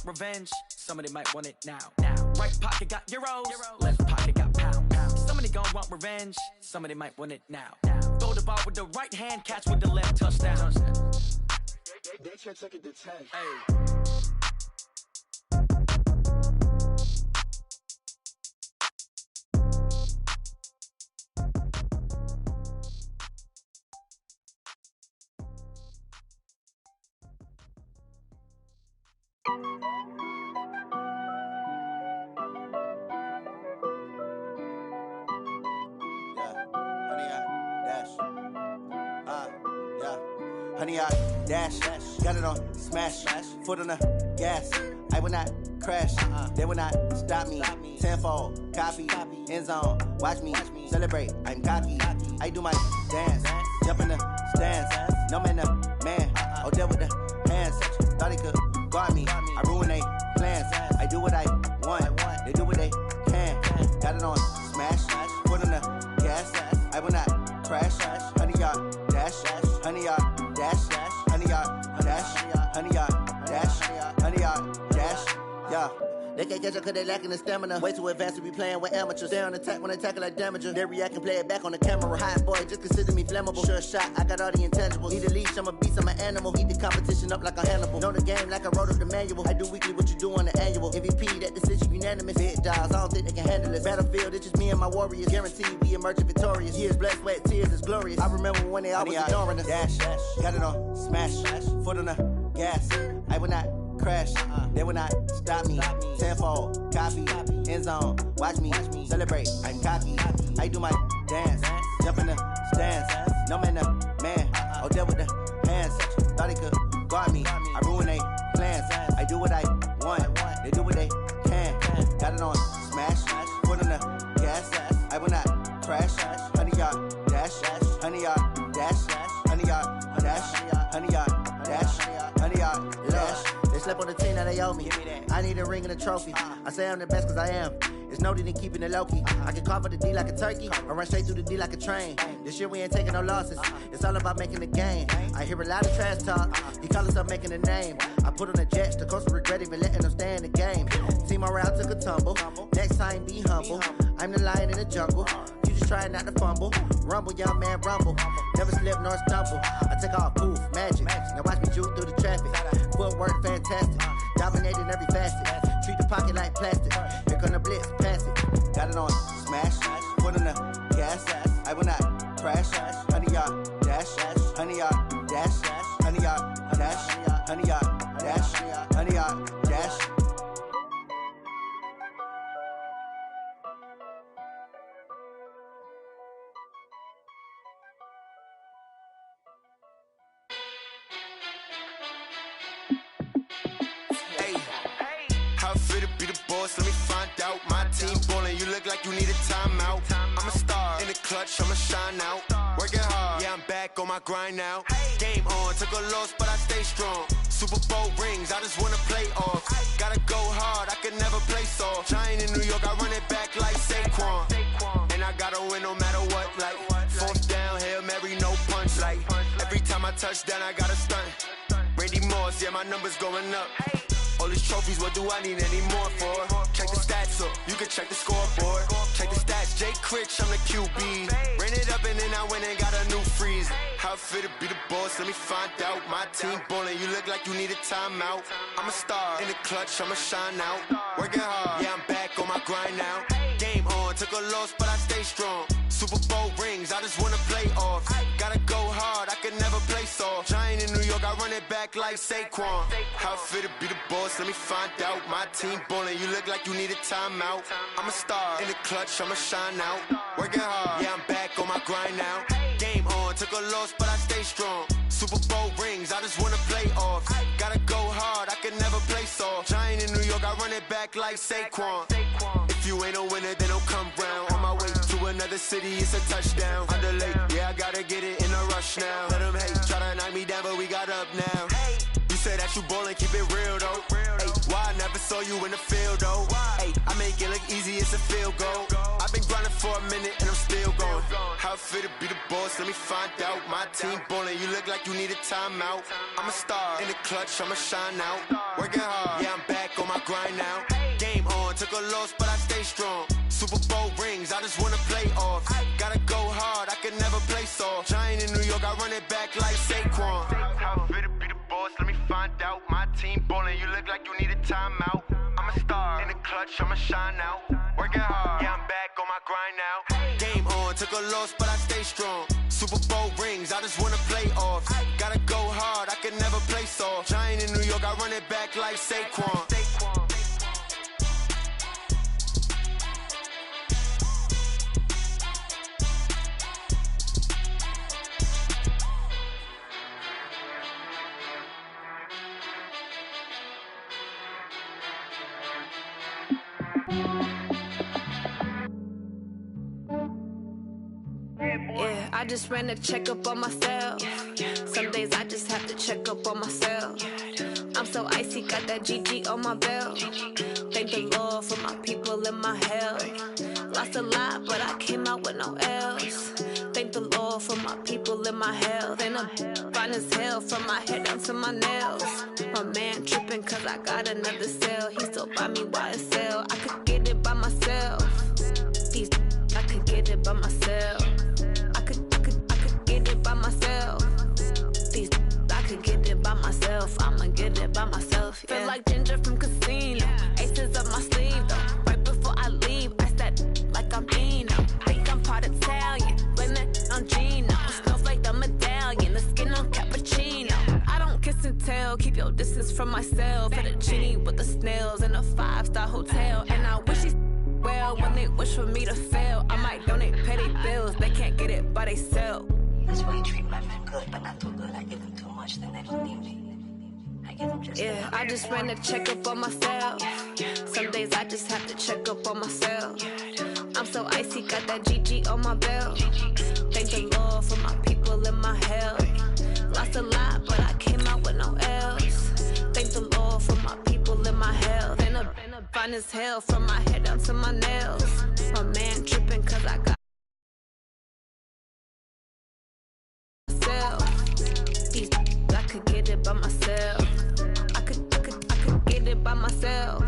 revenge, somebody might want it now. Right pocket got euros, left pocket got pounds. Somebody gon' want revenge, somebody might want it now. Throw the ball with the right hand, catch with the left, touchdown. They can't take it to 10. Hey. Honey, I dash, got it on smash, foot on the gas. I will not crash, they will not stop me. Tenfold, copy, end zone, watch me celebrate. I'm cocky, I do my dance, jump in the stands. No man, the man, oh there with the hands. Thought he could guard me, I ruin they plans. I do what I want, they do what they can. Got it on smash, foot on the gas. I will not crash, honey, y'all dash, honey, y'all dash, honey, y'all dash, honey, y'all dash, honey, y'all dash, yeah. They can't catch up cause they lacking the stamina. Way too advanced to be playing with amateurs. Stay on attack when they tackle like damager. They react and play it back on the camera. Hot boy, just consider me flammable. Sure shot, I got all the intangibles. Need a leash, I'm a beast, I'm an animal. Eat the competition up like a Hannibal. Know the game like I wrote up the manual. I do weekly what you do on the annual. MVP, that decision unanimous. Big dogs, I don't think they can handle it. Battlefield, it's just me and my warriors. Guaranteed we emerging victorious. Years, blood, sweat, tears, it's glorious. I remember when they always ignoring us. Dash, got it on smash, foot on the gas. I will not crash, they will not stop me. Tenfold, copy, end zone, watch me celebrate. I'm cocky, I do my dance, jump in the stands. No man, the man, oh there with the hands. Thought he could guard me, I ruin they plans. I do what I want, they do what they can. Got it on smash, foot on the gas. I will not crash, honey, y'all dash, honey, y'all dash, honey, y'all dash, honey, y'all dash, honey, y'all dash. They slept on the team, now they owe me. I need a ring and a trophy. I say I'm the best cause I am. It's no need in keeping it low-key. I can carve up the D like a turkey, or run straight through the D like a train. This year we ain't taking no losses. It's all about making the game. I hear a lot of trash talk. He call himself making a name. I put on the jets, the coach regret even letting them stay in the game. Team morale took a tumble. Next time be humble. I'm the lion in the jungle. You just trying not to fumble. Rumble, young man, rumble. Never slip nor stumble. I take off, poof, magic. Now watch me juke through the traffic. Footwork fantastic. Dominating every facet. Treat the pocket like plastic. Here come the blitz, pass it. Got it on smash, foot on the gas. I will not crash, honey, y'all dash, honey, y'all dash, honey, y'all dash, honey, y'all dash, honey, y'all dash. Let me find out. My team ballin', you look like you need a timeout. I'm a star in the clutch, I'ma shine out. Working hard, yeah, I'm back on my grind now. Game on, took a loss, but I stay strong. Super Bowl rings, I just wanna play off. Gotta go hard, I can never play soft. Giant in New York, I run it back like Saquon. And I gotta win no matter what, like fourth down, Hail Mary, no punch. Like every time I touch down, I gotta stunt. Randy Moss, yeah, my numbers going up. All these trophies, what do I need any more for? Check the stats up, you can check the scoreboard. Check the stats, Jay Critch, I'm the QB. Ran it up and then I went and got a new freeze. How it feel to be the boss, let me find out. My team ballin', you look like you need a timeout. I'm a star in the clutch, I'ma shine out. Working hard, yeah, I'm back on my grind now. Game on, took a loss, but I stay strong. Super Bowl rings, I just wanna play off. Gotta go hard, I can never play soft. Giant in New York, I run it back like Saquon. How it feel to be the boss, let me find out. My team ballin', you look like you need a timeout. I'm a star in the clutch, I'ma shine out. Working hard, yeah, I'm back on my grind now. Game on, took a loss, but I stay strong. Super Bowl rings, I just wanna play off. Gotta go hard, I can never play soft. Giant in New York, I run it back like Saquon. If you ain't a winner, then don't come round. On my way to another city, it's a touchdown. Underlay, yeah, I gotta get it in a rush now. Let them hate, try to knock me down, but we got up now. You say that you ballin', keep it real though. Ay, why I never saw you in the field though? Ay, I make it look easy, it's a field goal. I've been grinding for a minute and I'm still going. How it feel to be the boss, let me find out. My team ballin', you look like you need a timeout. I'm a star in the clutch, I'ma shine out. Working hard, yeah, I'm back on grind now. Game on, took a loss, but I stay strong. Super Bowl rings, I just wanna play off. Gotta go hard, I can never play soft. Giant in New York, I run it back like Saquon. How fit to be the boss, let me find out. My team ballin', you look like you need a timeout. I'm a star, in the clutch, I'ma shine out. Working hard, yeah, I'm back on my grind now. Game on, took a loss, but I stay strong. Super Bowl rings, I just wanna play off. Gotta go hard, I can never play soft. Giant in New York, I run it back like Saquon. Yeah, I just ran a checkup on myself. Some days I just have to check up on myself. I'm so icy, got that GG on my belt. Thank the Lord for my people in my health. Lost a lot, but I came out with no L's. Thank the Lord for my people in my health. And I'm fine as hell from my head down to my nails. My man tripping cause I got another cell. He still buy me YSL. I could get it by myself. These I could get it by myself. I could get it by myself. These I could get it by myself. I'ma get it by myself. Yeah. Feel like Ginger from Casino. Aces up my sleeve though. Right before I leave, I said like I'm Dino. Think I'm part Italian. Blame it on Gino. Smells like the medallion. The skin on cappuccino. I don't kiss and tell. Keep your distance from myself. For the genie with the snails in a 5-star hotel. And I wish he's well when they wish for me to fail. I might donate petty bills. They can't get it by themselves. That's why you treat my men good, but not too good. I give them too much, then they don't need me. I give them just yeah, I just ran a checkup on myself. Some days I just have to check up on myself. I'm so icy, got that GG on my belt. Thank the Lord for my people in my health. Lost a lot, but I came out with no L's. Thank the Lord for my people in my health. And I'm fine as hell from my head down to my nails. My man tripping cause I got these I could get it by myself. I could get it by myself.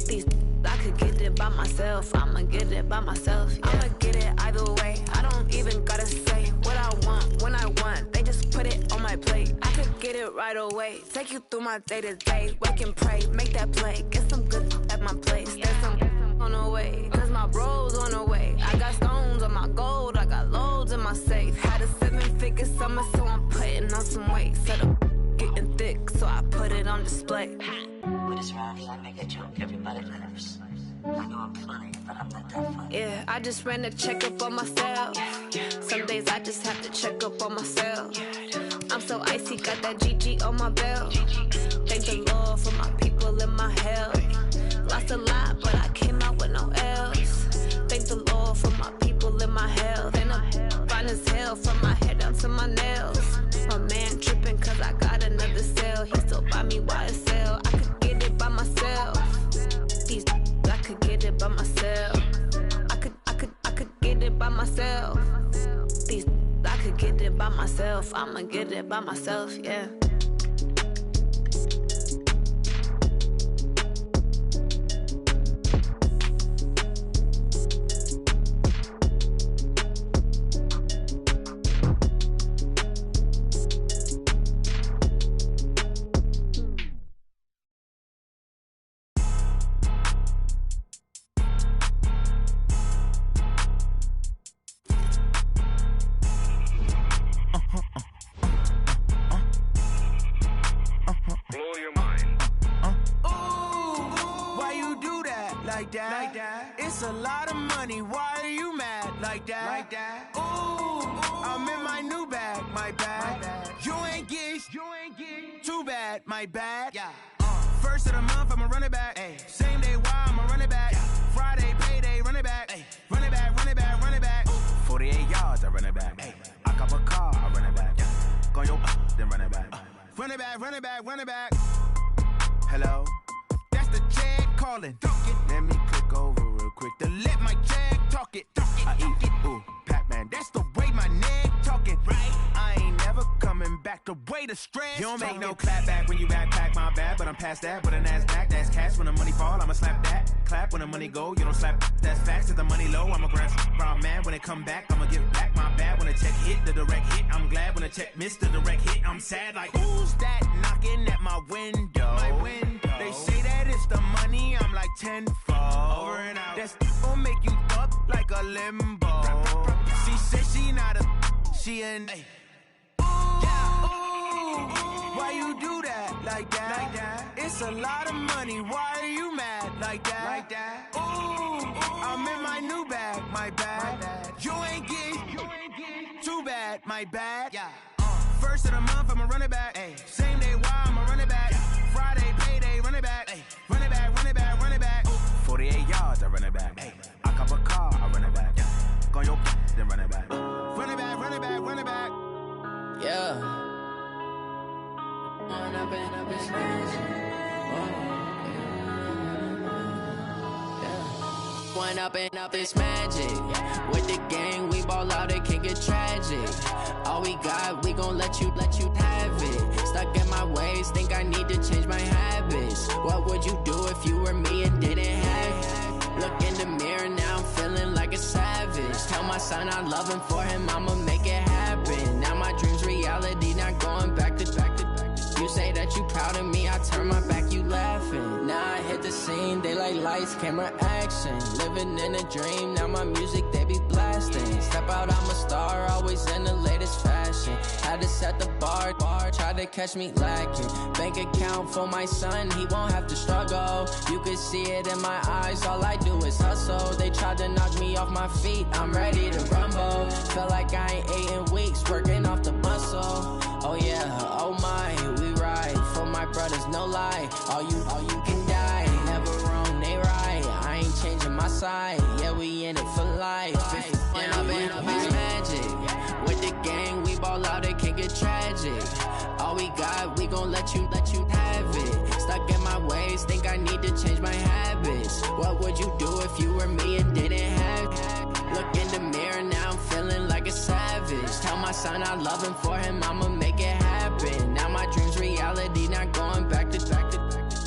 These I could get it by myself. I'ma get it by myself. Yeah. I'ma get it either way. I don't even gotta say what I want when I want. They just put it on my plate. I could get it right away. Take you through my day to day. Wake and pray, make that play. Get some good at my place. There's some on the way. Cause my bro's on the way. I got stones on my gold. I got loads in my safe. Had a 7-figure summer, so I'm putting on some weight. Set up getting thick, so I put it on display. With this round here, I make a joke. Everybody laughs. I know I'm funny, but I'm not that funny. Yeah, I just ran a checkup on myself. Some days I just have to check up on myself. I'm so icy, got that GG on my belt. Thank the Lord for my people in my health. Lost a lot, but I came out with no L's. Thank the Lord for my people in my health. And I'm fine as hell from my head down to my nails. My man tripping cause I got another cell. He still buy me YSL. I could get it by myself. These I could get it by myself. I could get it by myself. These I could get it by myself. I'ma get it by myself, yeah. It's a lot of money, why are you mad like that? Ooh, I'm in my new bag, my bad. You ain't get too bad, my bad. First of the month, I'ma run it back. Same day, why I'ma run it back. Friday, payday, run it back. Run it back, run it back, run it back. 48 yards, I run it back. I cop a car, I run it back. Go yo, then run it back. Run it back, run it back, run it back. Hello? That's the jag calling. Let me click over real quick to let my jag talk it. I eat it, ooh, Pac-Man. That's the way my neck talking. Right? I ain't never coming back. The way the stress. You don't make no clap back when you backpack, my bad. But I'm past that, but a NASDAQ, that's cash. When the money fall, I'ma slap that. Clap when the money go, you don't slap, that's facts. If the money low, I'ma grab brown man. When it come back, I'ma give back my bad. When the check hit, the direct hit, I'm glad. When the check missed the direct hit, I'm sad like, who's that knocking at my window? They say that it's the money, I'm like tenfold. Over and out. That's gon' make you up like a limbo. She said she not a, she an why you do that like that? It's a lot of money, why are you mad like that? Ooh, I'm in my new bag, my bad. You ain't get too bad, my bad. First of the month, I'ma run it back. Same day, why I'ma run it back. Friday, payday, run it back. Run it back, run it back, run it back. 48 yards, I run it back. I cop a car, I run it back. Go your then run it back. Run it back, run it back, run it back. Yeah. Run up and up his magic. One up and up is magic. With the gang, we ball out, it can get tragic. All we got, we gon' let you have it. Stuck in my ways, think I need to change my habits. What would you do if you were me and didn't have it? Look in the mirror, now I'm feeling like a savage. Tell my son I love him, for him I'ma make it happen. Now my dream's reality, not going back to. You say that you proud of me, I turn my back, you laughing. Now I hit the scene, they like lights, camera, action. Living in a dream, now my music, they be blasting. Step out, I'm a star, always in the latest fashion. Had to set the bar, try to catch me lacking. Bank account for my son, he won't have to struggle. You can see it in my eyes, all I do is hustle. They tried to knock me off my feet, I'm ready to rumble. Felt like I ain't ate in weeks, working off the muscle. Oh yeah, oh my, we ride for my brothers, no lie. All you can die, never wrong, they right. I ain't changing my side, yeah, we in it for life. When up and up is magic. With the gang, we ball out, it can get tragic. All we got, we gon' let you have it. Stuck in my ways, think I need to change my habits. What would you do if you were me and didn't have it? Look in the mirror, now I'm feeling like a savage. Tell my son I love him, for him I'ma make it happen. Now my dream's reality, not going back to.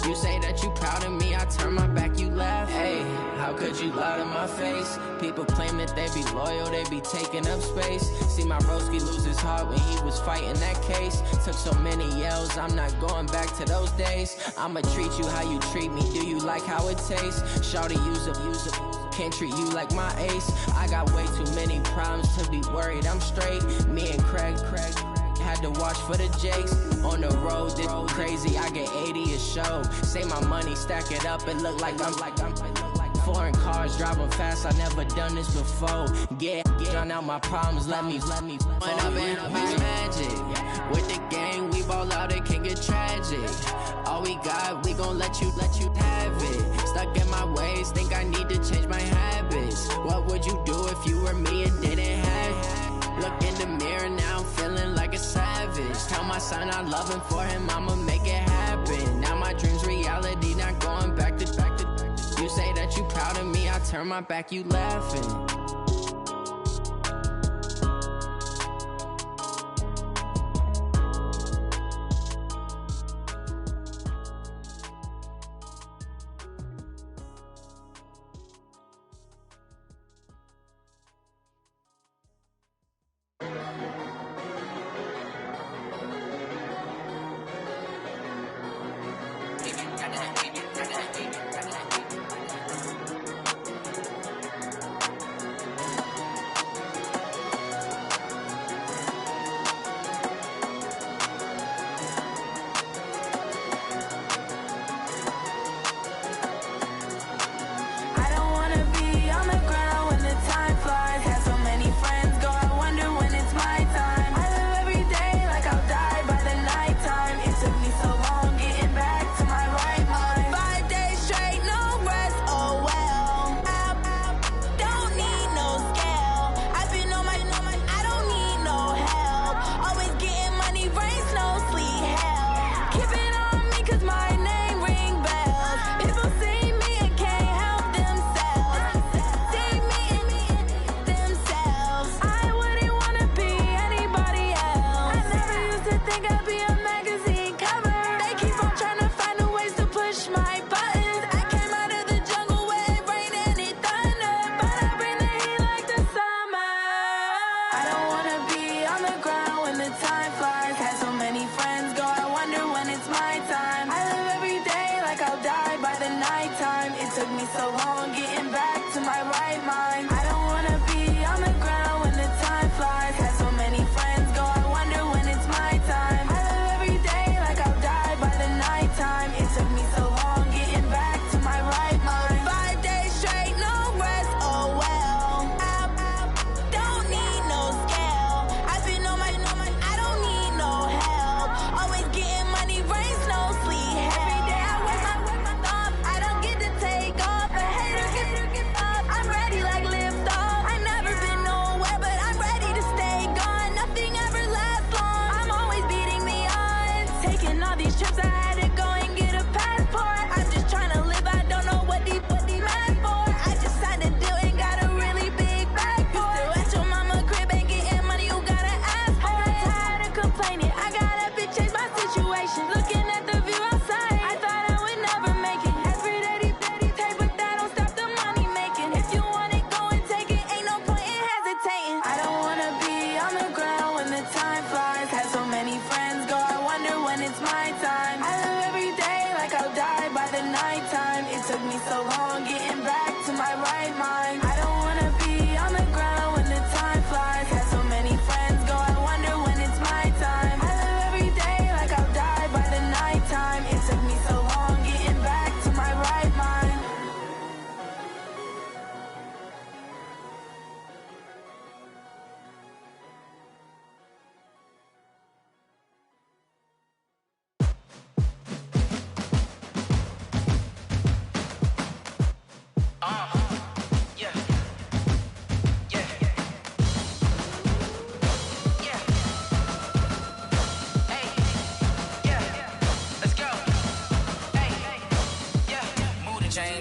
You say that you proud of me, I turn my back, you laugh. Hey, how could you lie to my face? People claim that they be loyal, they be taking up space. See my broski lose his heart when he was fighting that case. Took so many yells, I'm not going back to those days. I'ma treat you how you treat me, do you like how it tastes? Shawty, use it. Can't treat you like my ace. I got way too many problems to be worried, I'm straight. Me and Craig had to watch for the Jakes. On the road, this crazy, I get 80 a show. Say my money, stack it up, it look like I'm foreign cars, driving fast, I never done this before. Get drown out my problems, let me One up and up is magic. With the gang, we ball out, it can get tragic. All we got, we gon' let you have it. Stuck in my ways, think I need to change my habits. What would you do if you were me and didn't have it? Look in the mirror, now I'm feeling like a savage. Tell my son I love him, for him I'ma make it happen. Now my dream's reality, not going back to. You say that you proud of me, I turn my back, you laughing. nighttime. It took me so long getting back to my right mind. I don't wanna be on the ground when the time flies. Had so many friends go, I wonder when it's my time. I live every day like I'll die by the nighttime. It took me so long getting back to my right mind.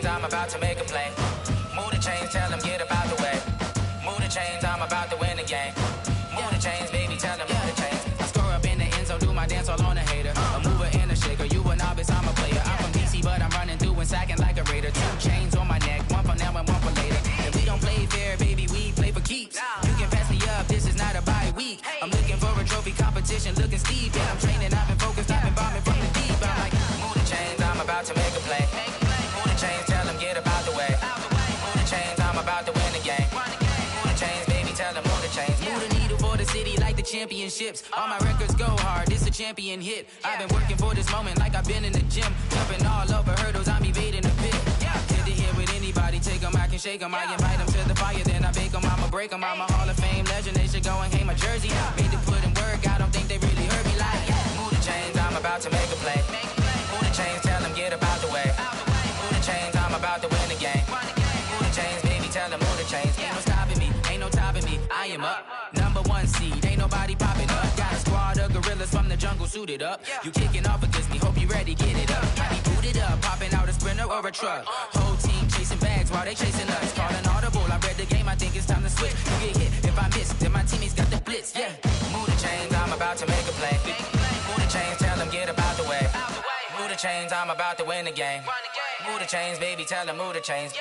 I'm about to make a play. Move the chains, tell them get up out the way. Move the chains, I'm about to win the game. Move the chains, baby, tell them move the chains. I score up in the end zone, do my dance all on a hater. A mover and a shaker, you a novice, I'm a player. I'm from DC, but I'm running through and sacking like a raider. 2 chains on my neck, one for now and one for later. And we don't play fair, baby, we play for keeps. You can pass me up, this is not a bye week. I'm looking for a trophy competition, looking steep. And I'm training, I've been focused, I've been bombing from the deep. I'm like, move the chains, I'm about to make a play. Move the chains, tell them get up out the way. Move the chains, I'm about to win the game. Move the chains, baby, tell them move the chains. Move the needle for the city like the championships. All my records go hard, this a champion hit. I've been working for this moment like I've been in the gym. Jumping all over hurdles, I'm evading the pit. Get to here with anybody, take them, I can shake them. I invite them to the fire, then I bake them, I'ma break them. I'm a Hall of Fame legend, they should go and hang my jersey. Made to put in work, I don't think they really heard me like, move the chains, I'm about to make a play. Move the chains, tell them get up out the way. Move the chains, I'm about to win the game. Move the chains, baby, tell them move the chains. Ain't no stopping me, ain't no topping me, I am up. #1 seed, ain't nobody popping up. Got a squad of gorillas from the jungle suited up. You kicking off against me, hope you ready, get it up. I be booted up, popping out a Sprinter or a truck. Whole team chasing bags while they chasing us. Calling audible, I read the game, I think it's time to switch. You get hit, if I miss, then my teammates got the blitz, yeah. Move the chains, I'm about to make a play. Move the chains, tell them get up out the way. Move the chains, I'm about to win the game. Move the chains, baby, tell them move the chains.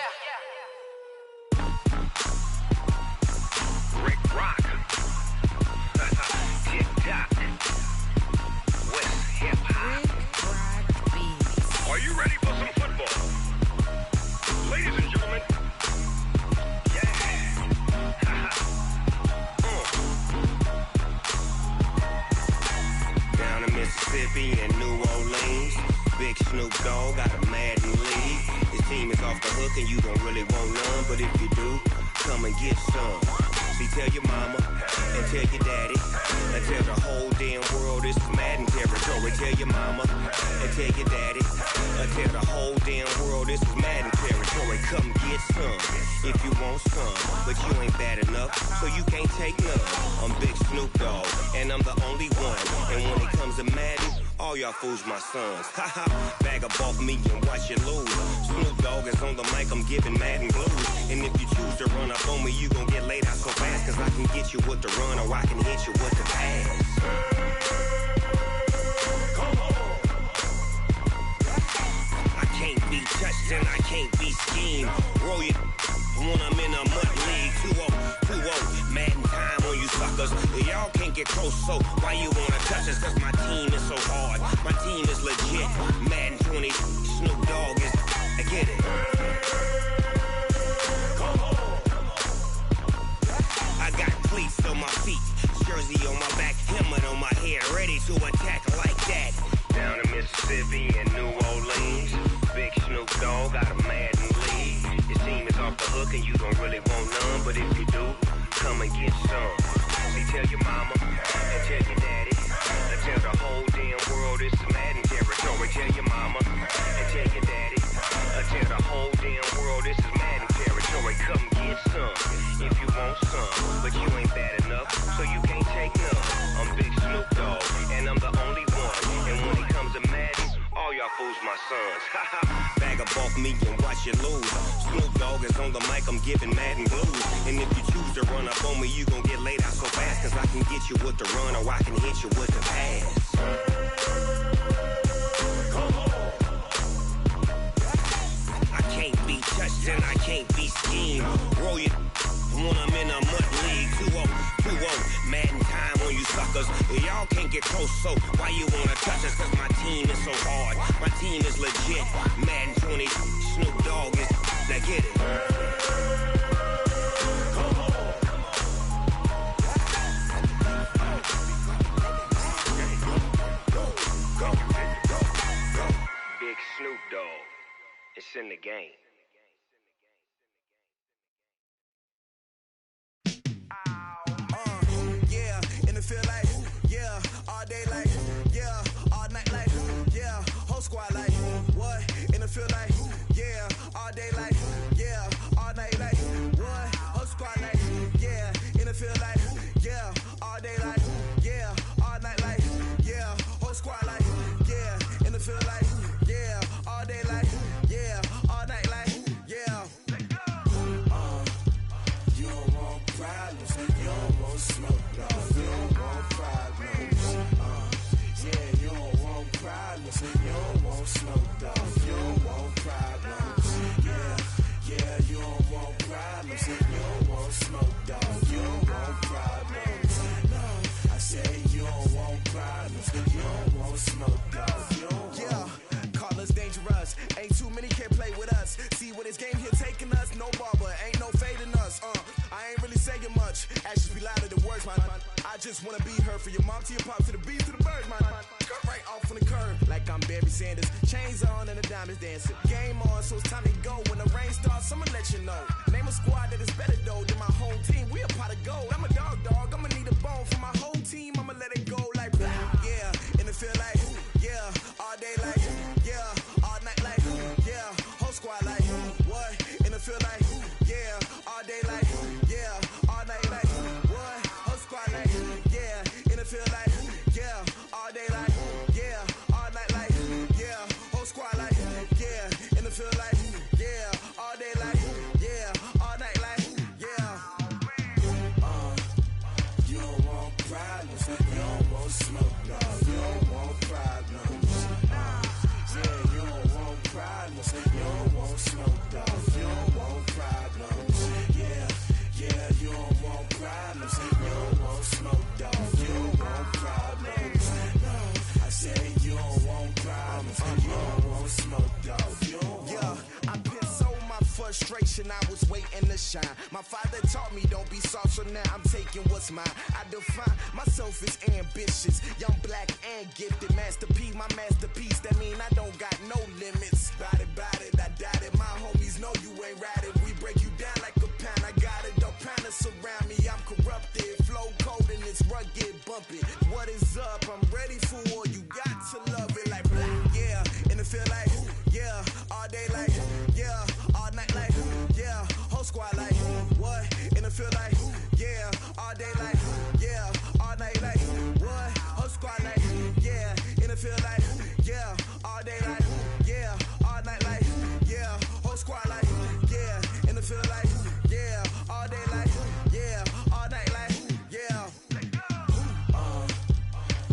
Rick Rock. Tick-tock. West hip-hop. Are you ready for some football? Ladies and gentlemen. Down in Mississippi and New Orleans, Big Snoop Dogg got a Madden league. His team is off the hook and you don't really want none, but if you do, come and get some. See, tell your mama and tell your daddy and tell the whole damn world this is Madden territory. Tell your mama and tell your daddy and tell the whole damn world this is Madden territory. Come get some if you want some, but you ain't bad enough, so you can't take none. I'm Big Snoop Dogg and I'm the only one. And when it comes to Madden, all y'all fools my sons. Haha, bag up off me and watch you lose. Snoop Dogg is on the mic, I'm giving Madden blues. And if you choose to run up on me, you gon' get laid out so fast, cause I can get you with the run or I can hit you with the pass. I can't be touched and I can't be schemed. Roll you when I'm in a mud league. 2-0, Madden time on you suckers. Y'all can't get close, so why you wanna touch us? Cause my team is so hard, my team is legit. Madden 20, Snoop Dogg is, I get it. I got cleats on my feet, jersey on my back, helmet on my head, ready to attack like that. Down in Mississippi and New Orleans, Big Snoop Dogg got a Madden league. Your team is off the hook and you don't really want none, but if you do, come and get some. See, tell your mama and tell your daddy and tell the whole damn world this is Madden territory. Tell your mama and tell your daddy and tell the whole damn world this is Madden territory. Come get some if you want some, but you ain't bad enough, so you can't take none. I'm Big Snoop Dogg and I'm the only one. And when it comes to Madden, all y'all fools my sons. Bag up off me and watch you lose. Snoop Dogg is on the mic, I'm giving Madden blues. And if you choose to run up on me, you gon' get laid out so fast, cause I can get you with the run or I can hit you with the pass. I can't be touched and I can't be schemed. Roll you when I'm in a mud league. 2-0, Madden time on you you suckers. Y'all can't get close, so why you wanna touch us? Cause my team is so hard, my team is legit. Madden 20, Snoop Dogg is, now get it. Big Snoop Dogg, it's in the game. Yeah, and it feel like, yeah, all day like, yeah, all night like, yeah, whole squad like, what? And it feel like, yeah, all day like, yeah, all night like, what? Whole squad like, yeah, and it feel like, yeah, all day like, yeah, all night like, yeah, whole squad like, yeah, and it feel like, yeah, all day like, yeah, all night like, yeah. You don't want problems, you don't want smoke, no, you don't want problems. Yeah, you don't want problems, you don't want smoke, dog, you don't want problems. Yeah, you don't want problems, you don't want smoke, dog, you don't want problems. No, I say you don't want problems, you don't want smoke, dog, you don't want. Yeah, call us dangerous, ain't too many can play with us. See what this game here taking us, no barber, ain't no fading us. I ain't really saying much, actions be louder than words, man. I just wanna be heard, for your mom to your pop, to the beat, to the birds, man. Cut right off on the curb, like I'm Barry Sanders. Chains on and the diamonds dancing. Game on, so it's time to go. When the rain starts, I'ma let you know. Name a squad that is better though than my home team. We a pot of gold. I'm a dog, I'ma need a bone for my whole team. I'ma let it go like blah. Yeah, and it feel like, yeah, all day like, yeah, all night like, yeah, whole squad like, what? And it feel like, yeah, all day like, yeah, all night like, what? Whole squad like, yeah, and it feel like, yeah, all day like, yeah, all night like, yeah, whole squad like, yeah, and it feel like, yeah, all day like, yeah, all night like, yeah. You don't want problems, you don't want smoke, no, you don't want problems. Yeah, you don't want problems, you don't want smoke, dog, you don't want problems. Yeah, you don't want problems, you don't want smoke, dog, you don't want problems. No, I say you don't want problems, you don't want smoke, dog, you don't want. Yeah, I pissed so my frustration, I was waiting to shine. My father taught me don't be soft, so now I'm taking what's mine. I define myself as ambitious, young, black, and gifted. Masterpiece, my masterpiece, that mean I don't got no limits. Bout it, I doubt it. My homies know you ain't ratted. We break you down like a pound. I got it, don't pound to surround me. I'm corrupted, flow cold and it's rugged, bumpy. What is up? I'm ready for war. You got to love it like blah. Yeah, and it feel like, yeah, all day like, yeah, all night like, yeah, whole squad like, what? And it feel like, yeah, all day like, yeah, all night like, what? Whole squad like, yeah, and it feel like, yeah, all day like, yeah, all night like, yeah, whole squad like, yeah, and it feel like, yeah, all day like, yeah, all night like, yeah.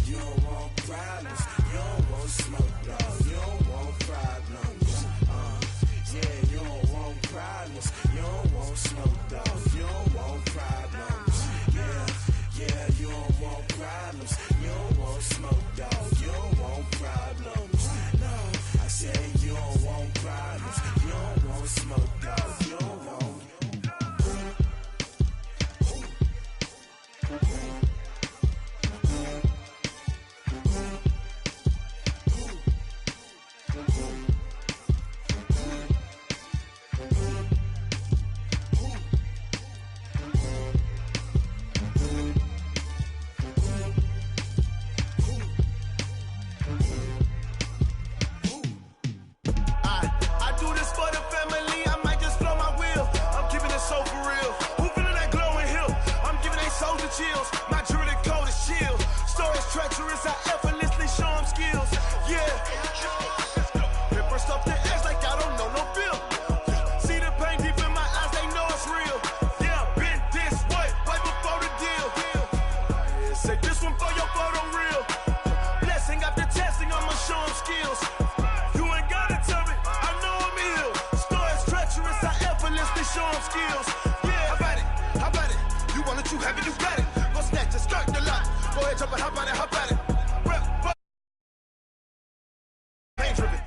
You don't want problems, you don't want smoke, dog, you don't want problems. Yeah, you don't want problems, you don't want smoke, dog, you don't want problems. up and hop on it, hop at it. Rep, fuck. Pain driven.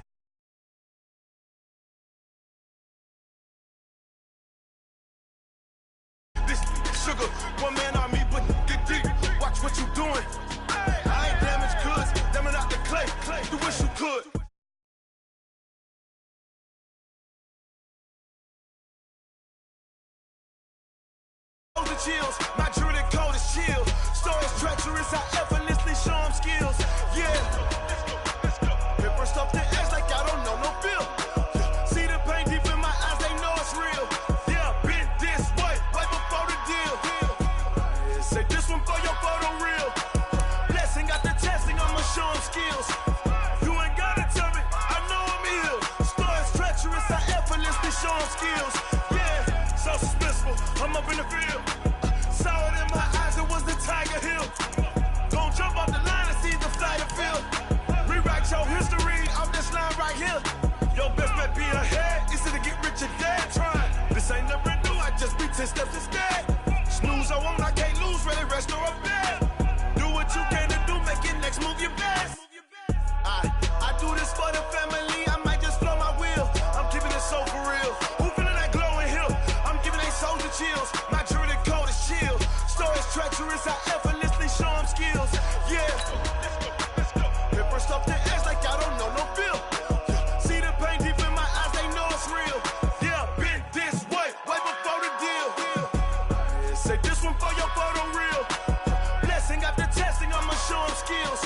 This sugar, one man on me, but get deep. Watch what you doing. I ain't damaged goods, damn it out the clay. You wish you could. The chills, my druidic code is chill. Stories treacherous, I effortlessly show them skills. Yeah, let's go. Paper stuff the edge like I don't know no feel. See the pain deep in my eyes, they know it's real. Yeah, been this way, right before the deal. Say this one for your photo real. Blessing got the testing, I'ma show them skills. You ain't gotta tell me, I know I'm ill. Stories treacherous, I effortlessly show them skills. Yeah, so suspenseful, I'm up in the field. Saw it in my eyes, it was the Tiger Hill. Don't jump off the line and see the flight of field. Rewrite your history, I'm this line right here. Your best bet be ahead, easy to get rich or dead. Trying, this ain't never new, I just be 10 steps instead. Snooze I won't, I can't lose, ready, rest or a bed. Do what you can to do, make it next move your best. I do this for the family, I might just flow my wheel. I'm keeping it so for real. Who feeling that glowing hill? I'm giving they souls the chills. My druidic code is chill. Stories treacherous, I effortlessly show them skills. Yeah, let's go. Paper stuff the edge like I don't know no feel. See the pain deep in my eyes, they know it's real. Yeah, been this way, way before the deal. Say this one for your photo real. Blessing after testing, I'ma show them skills.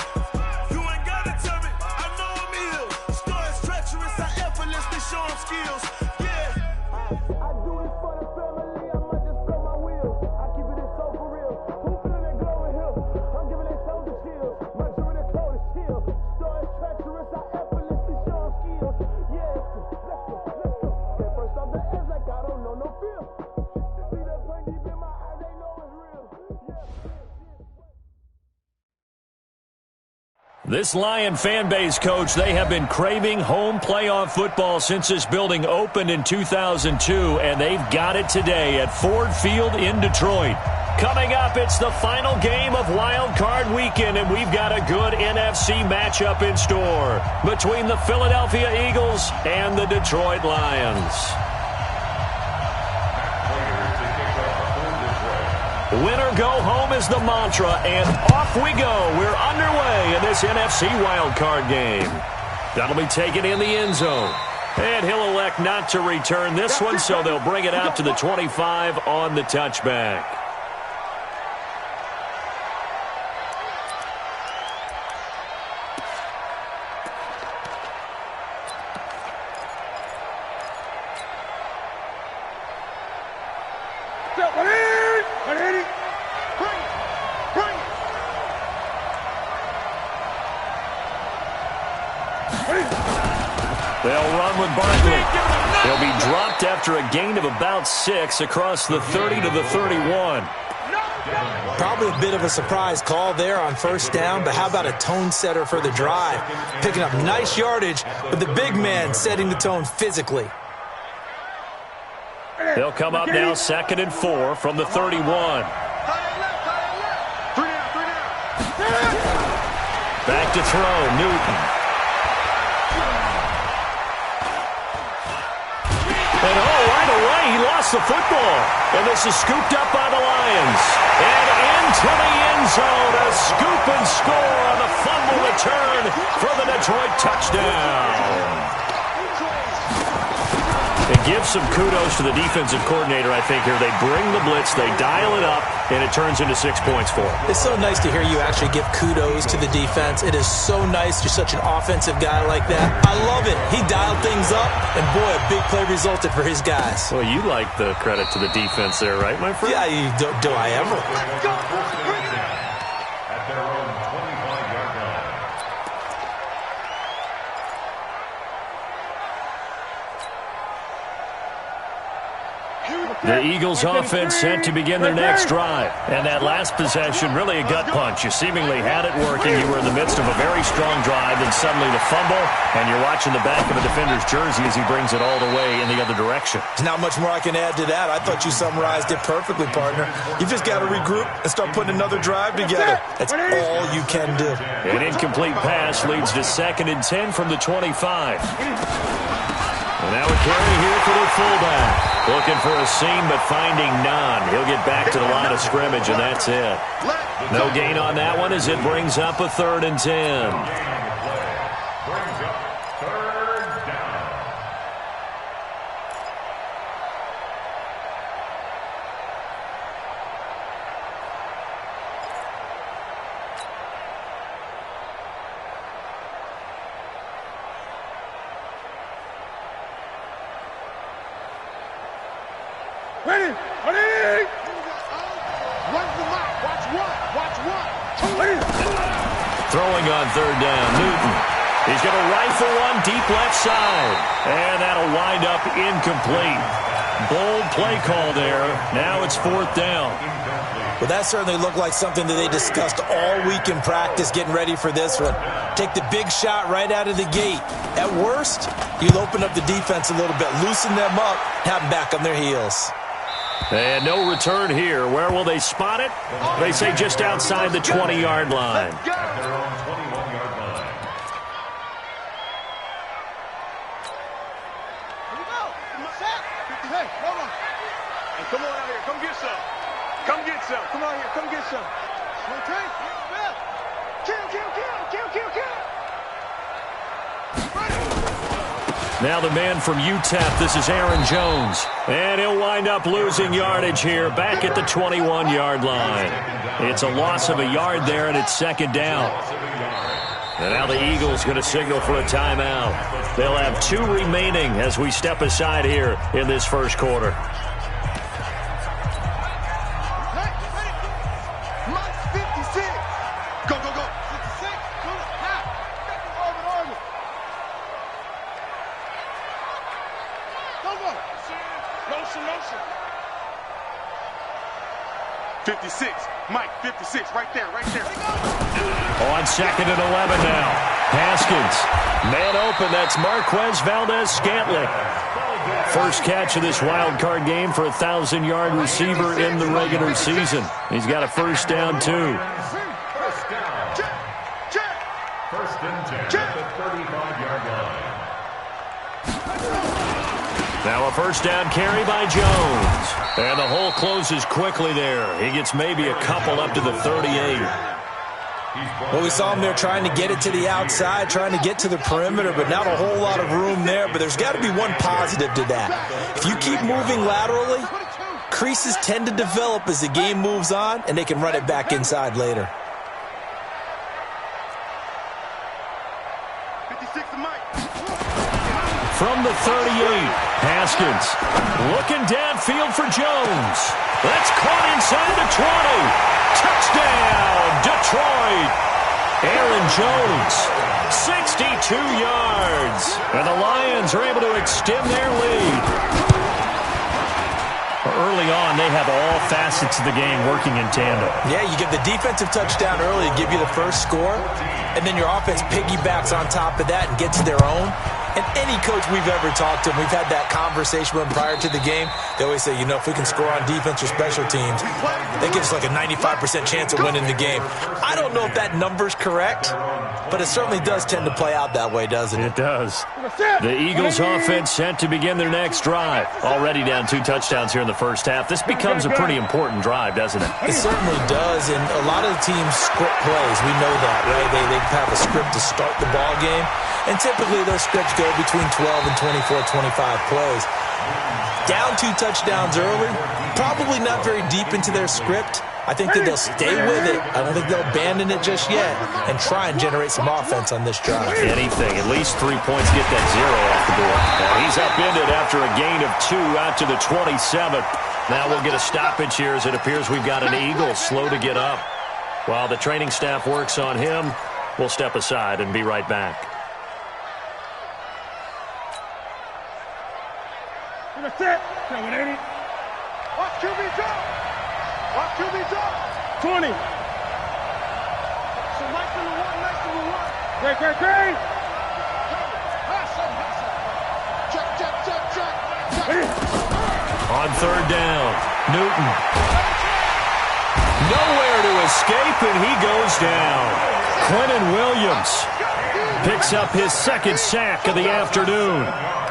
You ain't gotta tell me, I know I'm ill. Stories treacherous, I effortlessly show them skills. Yeah, I do this for the family, I might just blow my wheel. I keep it so for real. Who feeling that glowing hill? I'm giving they souls the chills. My druidic code is chill. Stories treacherous, I effortlessly show them skills. Yeah, let's go. Get first off the edge like I don't know no feel. See that pain deep in my eyes, they know it's real. This Lion fan base, Coach, they have been craving home playoff football since this building opened in 2002, and they've got it today at Ford Field in Detroit. Coming up, it's the final game of Wild Card Weekend, and we've got a good NFC matchup in store between the Philadelphia Eagles and the Detroit Lions. Win or go home is the mantra, and off we go. We're underway in this NFC wildcard game. That'll be taken in the end zone. And he'll elect not to return this one, so they'll bring it out to the 25 on the touchback. They'll run with Barkley. He'll be dropped after a gain of about 6 across the 30 to the 31. Probably a bit of a surprise call there on first down, but how about a tone setter for the drive? Picking up nice yardage, but the big man setting the tone physically. They'll come up now 2nd and 4 from the 31. Back to throw, Newton. And right away, he lost the football. And this is scooped up by the Lions. And into the end zone, a scoop and score on the fumble return for the Detroit touchdown. And give some kudos to the defensive coordinator, I think, here. They bring the blitz, they dial it up, and it turns into 6 points for them. It's so nice to hear you actually give kudos to the defense. It is so nice. You're such an offensive guy like that. I love it. He dialed things up, and boy, a big play resulted for his guys. Well, you like the credit to the defense there, right, my friend? Yeah, do I ever? The Eagles offense set to begin their next drive. And that last possession, really a gut punch. You seemingly had it working. You were in the midst of a very strong drive, and suddenly the fumble, and you're watching the back of a defender's jersey as he brings it all the way in the other direction. There's not much more I can add to that. I thought you summarized it perfectly, partner. You've just got to regroup and start putting another drive together. That's all you can do. An incomplete pass leads to 2nd and 10 from the 25. And now a carry here for the fullback. Looking for a seam, but finding none. He'll get back to the line of scrimmage, and that's it. No gain on that one as it brings up a 3rd and 10. Ready? Ready? Watch the mic. Watch one. Watch one. Throwing on 3rd down, Newton. He's going to rifle one deep left side. And that'll wind up incomplete. Bold play call there. Now it's 4th down. Well, that certainly looked like something that they discussed all week in practice, getting ready for this one. Take the big shot right out of the gate. At worst, you'll open up the defense a little bit, loosen them up, have them back on their heels. And no return here. Where will they spot it? They say just outside the 20-yard line. Hey, hold on. Hey, come on out here. Come get some. Come get some. Come on here. Come get some. Okay? Kill. Now the man from UTEP, this is Aaron Jones. And he'll wind up losing yardage here back at the 21-yard line. It's a loss of a yard there, and it's 2nd down. And now the Eagles going to signal for a timeout. They'll have 2 remaining as we step aside here in this first quarter. Motion. 56. Mike, 56. Right there. On 2nd and 11 now. Haskins. Man open. That's Marquez Valdez-Scantling. First catch of this wild card game for a 1,000-yard receiver in the regular season. He's got a first down, too. First and 10 at the 35-yard line. Now a first down carry by Jones. And the hole closes quickly there. He gets maybe a couple up to the 38. Well, we saw him there trying to get it to the outside, trying to get to the perimeter, but not a whole lot of room there. But there's got to be one positive to that. If you keep moving laterally, creases tend to develop as the game moves on, and they can run it back inside later. From the 38, Haskins looking downfield for Jones. That's caught inside the 20. Touchdown, Detroit. Aaron Jones, 62 yards. And the Lions are able to extend their lead. Early on, they have all facets of the game working in tandem. Yeah, you get the defensive touchdown early to give you the first score, and then your offense piggybacks on top of that and gets their own. And any coach we've ever talked to, we've had that conversation with them prior to the game. They always say, if we can score on defense or special teams, that gives us like a 95% chance of winning the game. I don't know if that number's correct, but it certainly does tend to play out that way, doesn't it? It does. The Eagles offense set to begin their next drive. Already down 2 touchdowns here in the first half. This becomes a pretty important drive, doesn't it? It certainly does, and a lot of the teams script plays. We know that, right? They have a script to start the ball game, and typically those scripts go between 12 and 24, 25 plays. Down 2 touchdowns early, probably not very deep into their script. I think that they'll stay with it. I don't think they'll abandon it just yet and try and generate some offense on this drive. Anything. At least 3 points, get that 0 off the board. And he's upended after a gain of 2 out to the 27th. Now we'll get a stoppage here as it appears we've got an Eagle slow to get up. While the training staff works on him, we'll step aside and be right back. Watch QB drop. Watch QB drop. 20. So nice number one, nice number one. Great. Check. On third down, Newton. Nowhere to escape, and he goes down. Quentin Williams picks up his second sack of the afternoon.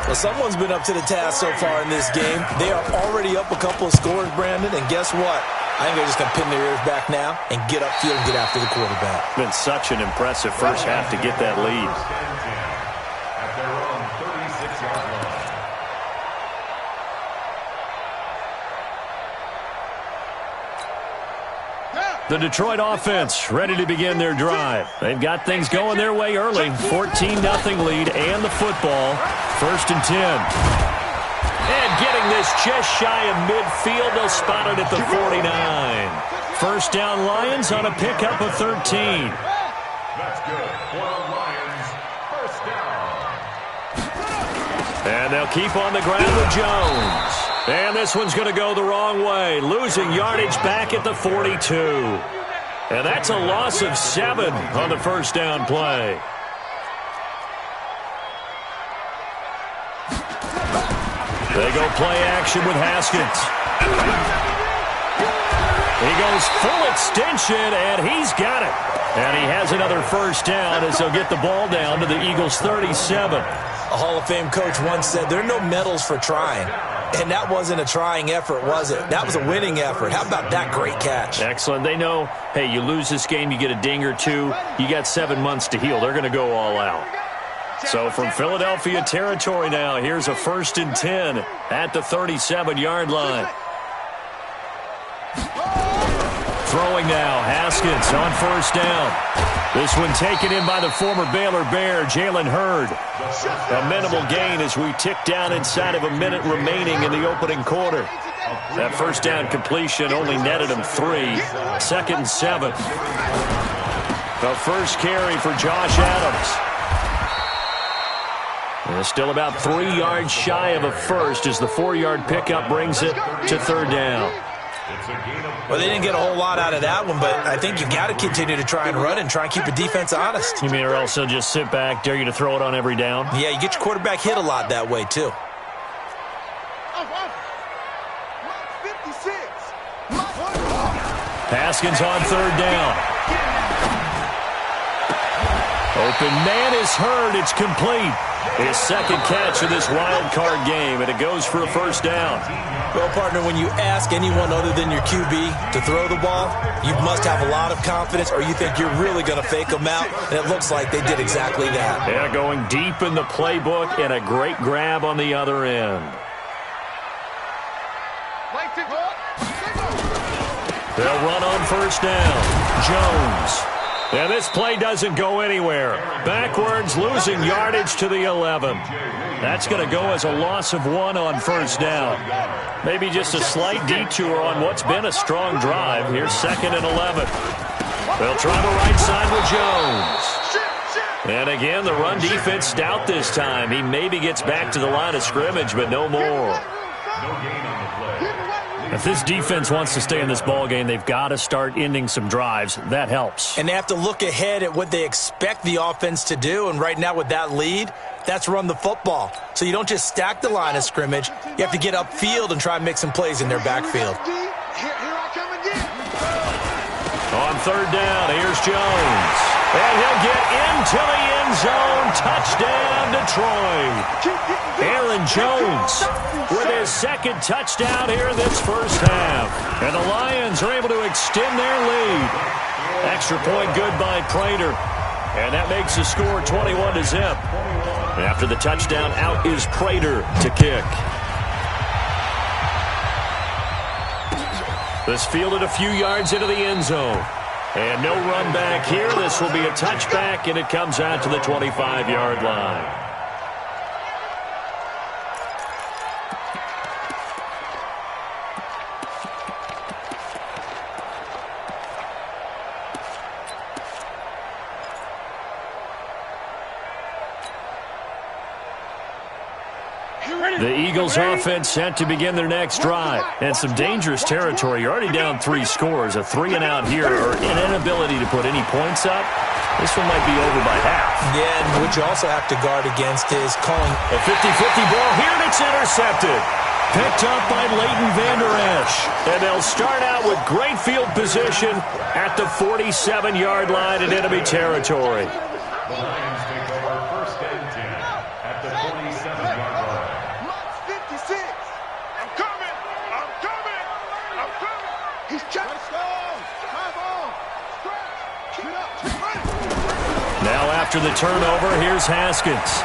Well, someone's been up to the task so far in this game. They are already up a couple of scores, Brandon, and guess what? I think they're just going to pin their ears back now and get upfield and get after the quarterback. Been such an impressive first half to get that lead. At their own 36-yard line. The Detroit offense ready to begin their drive. They've got things going their way early. 14-0 lead and the football. 1st and 10. And getting this just shy of midfield. They'll spot it at the 49. First down Lions on a pickup of 13. That's good for the Lions. First down. And they'll keep on the ground with Jones. And this one's going to go the wrong way. Losing yardage back at the 42. And that's a loss of 7 on the first down play. They go play action with Haskins. He goes full extension, and he's got it. And he has another first down as they'll get the ball down to the Eagles' 37. A Hall of Fame coach once said, there are no medals for trying. And that wasn't a trying effort, was it? That was a winning effort. How about that great catch? Excellent. They know, hey, you lose this game, you get a ding or two. You got 7 months to heal. They're going to go all out. So from Philadelphia territory now, here's a 1st and 10 at the 37-yard line. Throwing now, Haskins on first down. This one taken in by the former Baylor Bear, Jalen Hurd. A minimal gain as we tick down inside of a minute remaining in the opening quarter. That first down completion only netted him 3. 2nd and 7. The first carry for Josh Adams. And it's still about 3 yards shy of a first as the 4-yard pickup brings it to third down. Well, they didn't get a whole lot out of that one, but I think you've got to continue to try and run and try and keep the defense honest. You mean or else they'll just sit back, dare you to throw it on every down? Yeah, you get your quarterback hit a lot that way, too. Haskins on third down. Open man is Hurd. It's complete. His second catch of this wild card game, and it goes for a first down. Well, partner, when you ask anyone other than your QB to throw the ball, you must have a lot of confidence or you think you're really going to fake them out, and it looks like they did exactly that. Yeah, going deep in the playbook and a great grab on the other end. They'll run on first down. Jones. And this play doesn't go anywhere. Backwards, losing yardage to the 11. That's going to go as a loss of 1 on first down. Maybe just a slight detour on what's been a strong drive. Here's 2nd and 11. They'll try the right side with Jones. And again, the run defense stout this time. He maybe gets back to the line of scrimmage, but no more. If this defense wants to stay in this ballgame, they've got to start ending some drives. That helps. And they have to look ahead at what they expect the offense to do. And right now with that lead, that's run the football. So you don't just stack the line of scrimmage. You have to get upfield and try and make some plays in their backfield. On third down, here's Jones. And he'll get into the end zone. Touchdown, Detroit. Aaron Jones with his second touchdown here in this first half. And the Lions are able to extend their lead. Extra point good by Prater. And that makes the score 21-0. After the touchdown, out is Prater to kick. This fielded a few yards into the end zone. And no run back here. This will be a touchback, and it comes out to the 25-yard line. The Eagles offense set to begin their next drive. And some dangerous territory. You're already down 3 scores. A 3-and-out here or an inability to put any points up. This one might be over by half. Yeah, and what you also have to guard against is calling a 50-50 ball here, and it's intercepted. Picked up by Leighton Vander Esch. And they'll start out with great field position at the 47-yard line in enemy territory. The Lions take over first and 10 at the 47-yard line. Mott's 56. I'm coming. I'm coming. I'm coming. He's checked. Let's go. Come on. Stretch. Keep it up. Now after the turnover, here's Haskins.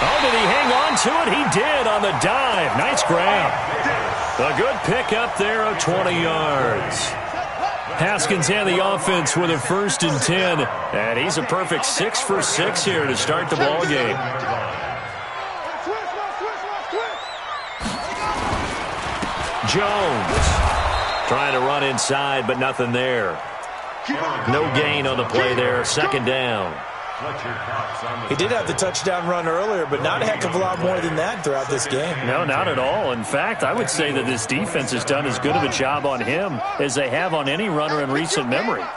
Oh, did he hang on to it? He did on the dive. Nice grab. A good pick up there of 20 yards. Haskins and the offense with a 1st and 10. And he's a perfect 6 for 6 here to start the ball game. Jones trying to run inside, but nothing there. No gain on the play there. 2nd down. He did have the touchdown run earlier, but not a heck of a lot more than that throughout this game. No, not at all. In fact, I would say that this defense has done as good of a job on him as they have on any runner in recent memory. On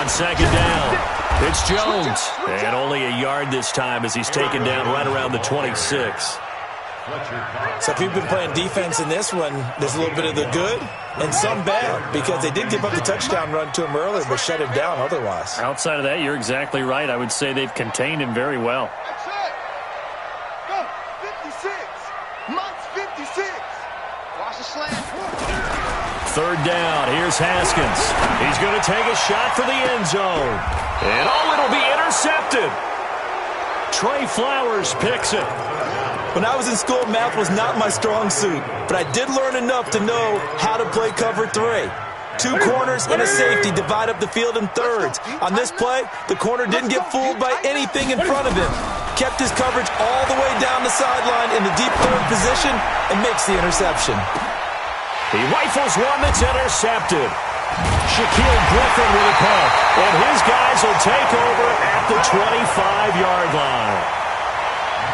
2nd down, it's Jones. And only a yard this time as he's taken down right around the 26. So if you've been playing defense in this one, there's a little bit of the good and some bad, because they did give up the touchdown run to him earlier but shut him down otherwise. Outside of that, you're exactly right. I would say they've contained him very well. That's it. Go. 56. Mott's 56. Watch the slant. 3rd down. Here's Haskins. He's going to take a shot for the end zone. And it'll be intercepted. Trey Flowers picks it. When I was in school, math was not my strong suit, but I did learn enough to know how to play cover 3. 2 corners and a safety divide up the field in thirds. On this play, the corner didn't get fooled by anything in front of him. Kept his coverage all the way down the sideline in the deep 3rd position and makes the interception. He rifles one that's intercepted. Shaquille Griffin with a punt, and his guys will take over at the 25-yard line.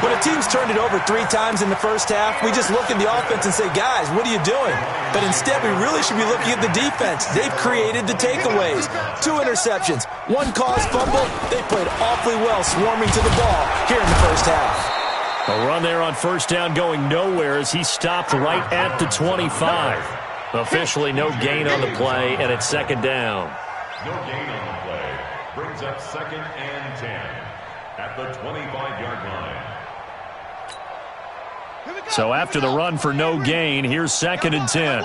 When a team's turned it over 3 times in the first half, we just look at the offense and say, guys, what are you doing? But instead, we really should be looking at the defense. They've created the takeaways. 2 interceptions, 1 caused fumble. They played awfully well swarming to the ball here in the first half. A run there on 1st down going nowhere as he stopped right at the 25. Officially no gain on the play, and it's 2nd down. No gain on the play. Brings up 2nd and 10 at the 25-yard line. So after the run for no gain, here's 2nd and 10.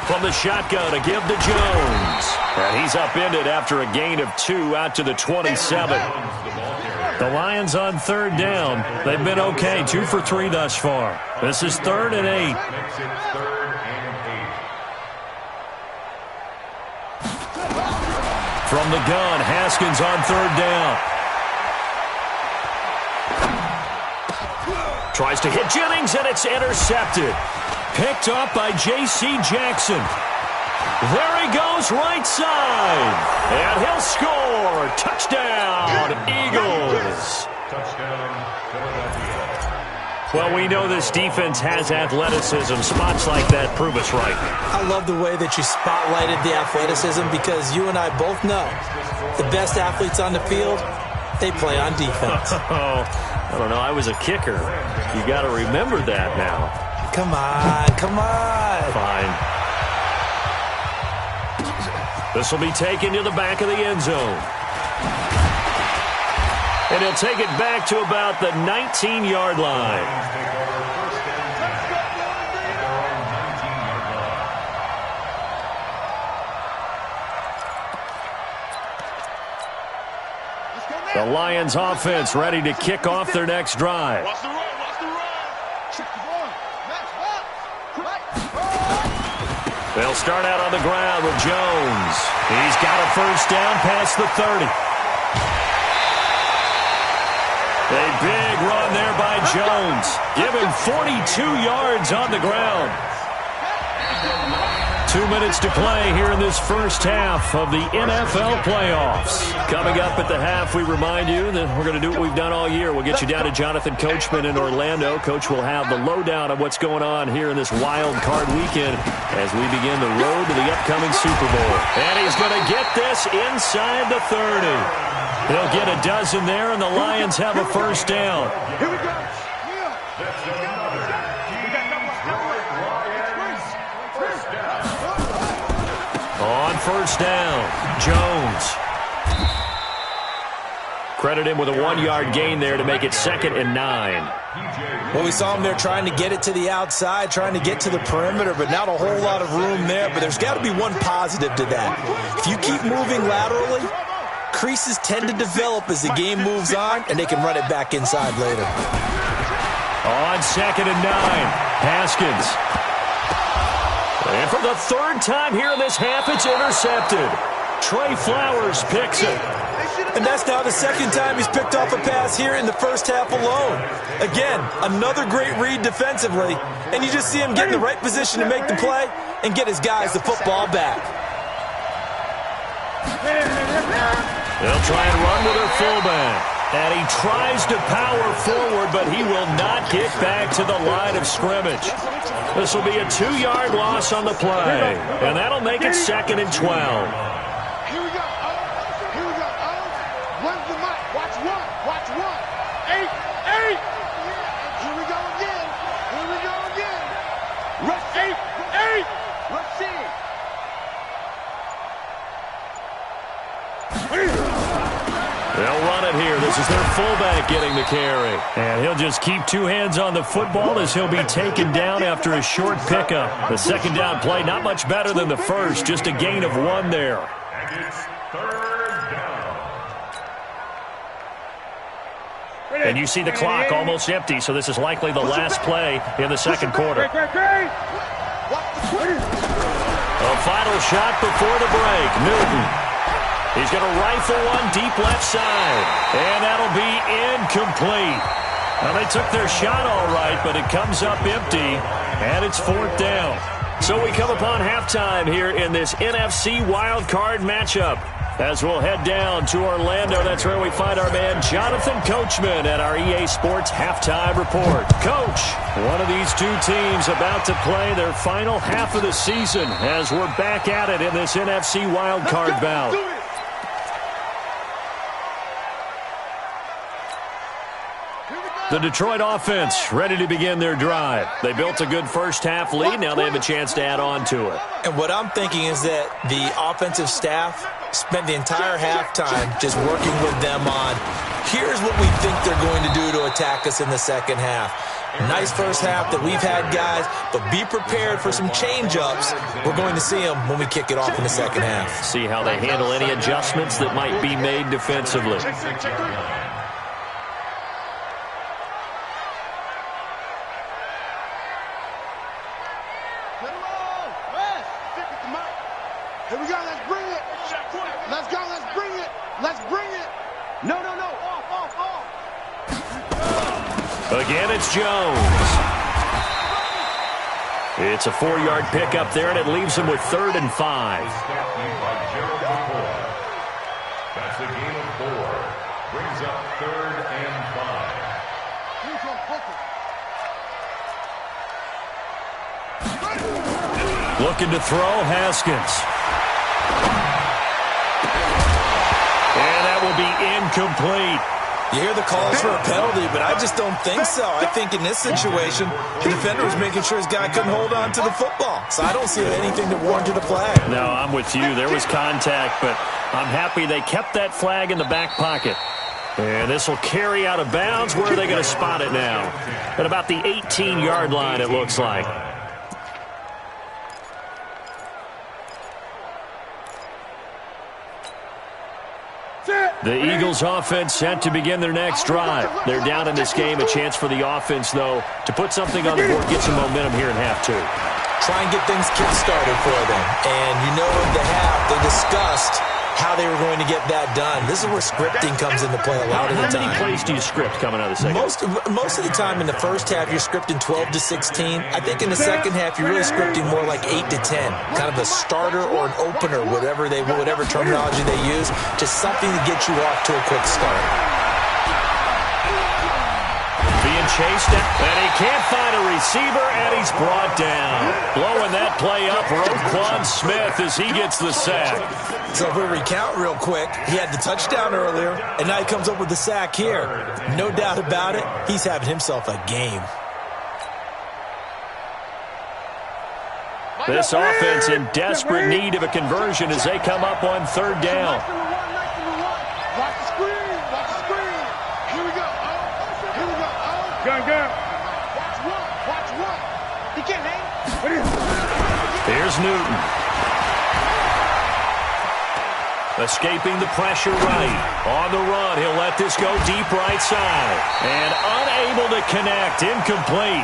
From the shotgun to give to Jones. And he's upended after a gain of 2 out to the 27. The Lions on 3rd down. They've been okay, 2 for 3 thus far. This is 3rd and 8. Makes it 3rd and 8. From the gun, Haskins on 3rd down. Tries to hit Jennings, and it's intercepted. Picked up by J.C. Jackson. There he goes, right side. And he'll score. Touchdown, Eagles. Touchdown, Philadelphia. Well, we know this defense has athleticism. Spots like that prove us right. I love the way that you spotlighted the athleticism, because you and I both know the best athletes on the field, they play on defense. I don't know. I was a kicker. You got to remember that now. Come on, come on. Fine. This will be taken to the back of the end zone. And he'll take it back to about the 19-yard line. The Lions offense ready to kick off their next drive. They'll start out on the ground with Jones. He's got a 1st down past the 30. A big run there by Jones. Give him 42 yards on the ground. 2 minutes to play here in this first half of the NFL playoffs. Coming up at the half, we remind you that we're going to do what we've done all year. We'll get you down to Jonathan Coachman in Orlando. Coach will have the lowdown of what's going on here in this wild card weekend as we begin the road to the upcoming Super Bowl. And he's going to get this inside the 30. He'll get a dozen there, and the Lions have a first down. Here we go. On first down, Jones. Credit him with a 1-yard gain there to make it 2nd and 9. Well, we saw him there trying to get it to the outside, trying to get to the perimeter, but not a whole lot of room there. But there's got to be one positive to that. If you keep moving laterally, creases tend to develop as the game moves on, and they can run it back inside later. On 2nd and 9, Haskins. And for the 3rd time here in this half, it's intercepted. Trey Flowers picks it. And that's now the 2nd time he's picked off a pass here in the first half alone. Again, another great read defensively, and you just see him get in the right position to make the play and get his guys the football back. They'll try and run with their fullback. And he tries to power forward, but he will not get back to the line of scrimmage. This will be a 2-yard loss on the play, and that'll make it 2nd and 12. Here we go. Here we go. Run the mic. Watch one. Watch one. 8. Here we go again. Here we go again. Rush 8. Rush They'll run it here. This is their fullback getting the carry. And he'll just keep 2 hands on the football as he'll be taken down after a short pickup. The 2nd down play, not much better than the first, just a gain of 1 there. And it's 3rd down. And you see the clock almost empty, so this is likely the last play in the 2nd quarter. A final shot before the break. Newton. He's going to rifle one deep left side, and that'll be incomplete. Now, they took their shot all right, but it comes up empty, and it's 4th down. So we come upon halftime here in this NFC wildcard matchup. As we'll head down to Orlando, that's where we find our man Jonathan Coachman at our EA Sports Halftime Report. Coach, one of these 2 teams about to play their final half of the season as we're back at it in this NFC wildcard bout. The Detroit offense ready to begin their drive. They built a good first half lead. Now they have a chance to add on to it. And what I'm thinking is that the offensive staff spent the entire halftime just working with them on, here's what we think they're going to do to attack us in the 2nd half. Nice first half that we've had, guys, but be prepared for some change-ups. We're going to see them when we kick it off in the 2nd half. See how they handle any adjustments that might be made defensively. Here we go. Let's bring it. Let's go. Let's bring it. Let's bring it. No. Off. Again, it's Jones. It's a 4-yard pickup there, and it leaves him with 3rd and 5. That's a gain of 4. Brings up 3rd and 5. Looking to throw, Haskins. And that will be incomplete. You hear the calls for a penalty, but I just don't think so. I think in this situation, the defender was making sure his guy couldn't hold on to the football. So I don't see anything that warranted a flag. No, I'm with you. There was contact, but I'm happy they kept that flag in the back pocket. And this will carry out of bounds. Where are they going to spot it now? At about the 18-yard line, it looks like. The Eagles offense set to begin their next drive. They're down in this game. A chance for the offense, though, to put something on the board, get some momentum here in half 2. Try and get things kick-started for them. And you know in the half, they discussed how they were going to get that done. This is where scripting comes into play a lot of the time. How many plays do you script coming out of the second? Most of the time in the first half, you're scripting 12 to 16. I think in the second half, you're really scripting more like 8 to 10. Kind of a starter or an opener, whatever terminology they use, just something to get you off to a quick start. Being chased, and he can't find a receiver, and he's brought down. Blowing that play up, Roquan Smith as he gets the sack. So if we recount real quick, he had the touchdown earlier, and now he comes up with the sack here. No doubt about it, he's having himself a game. This offense in desperate need of a conversion as they come up on third down. Watch the screen. Watch the screen. Here we go. Here we go. Gun. Watch what? He can't hang. Here's Newton. Escaping the pressure right. On the run, he'll let this go deep right side. And unable to connect. Incomplete.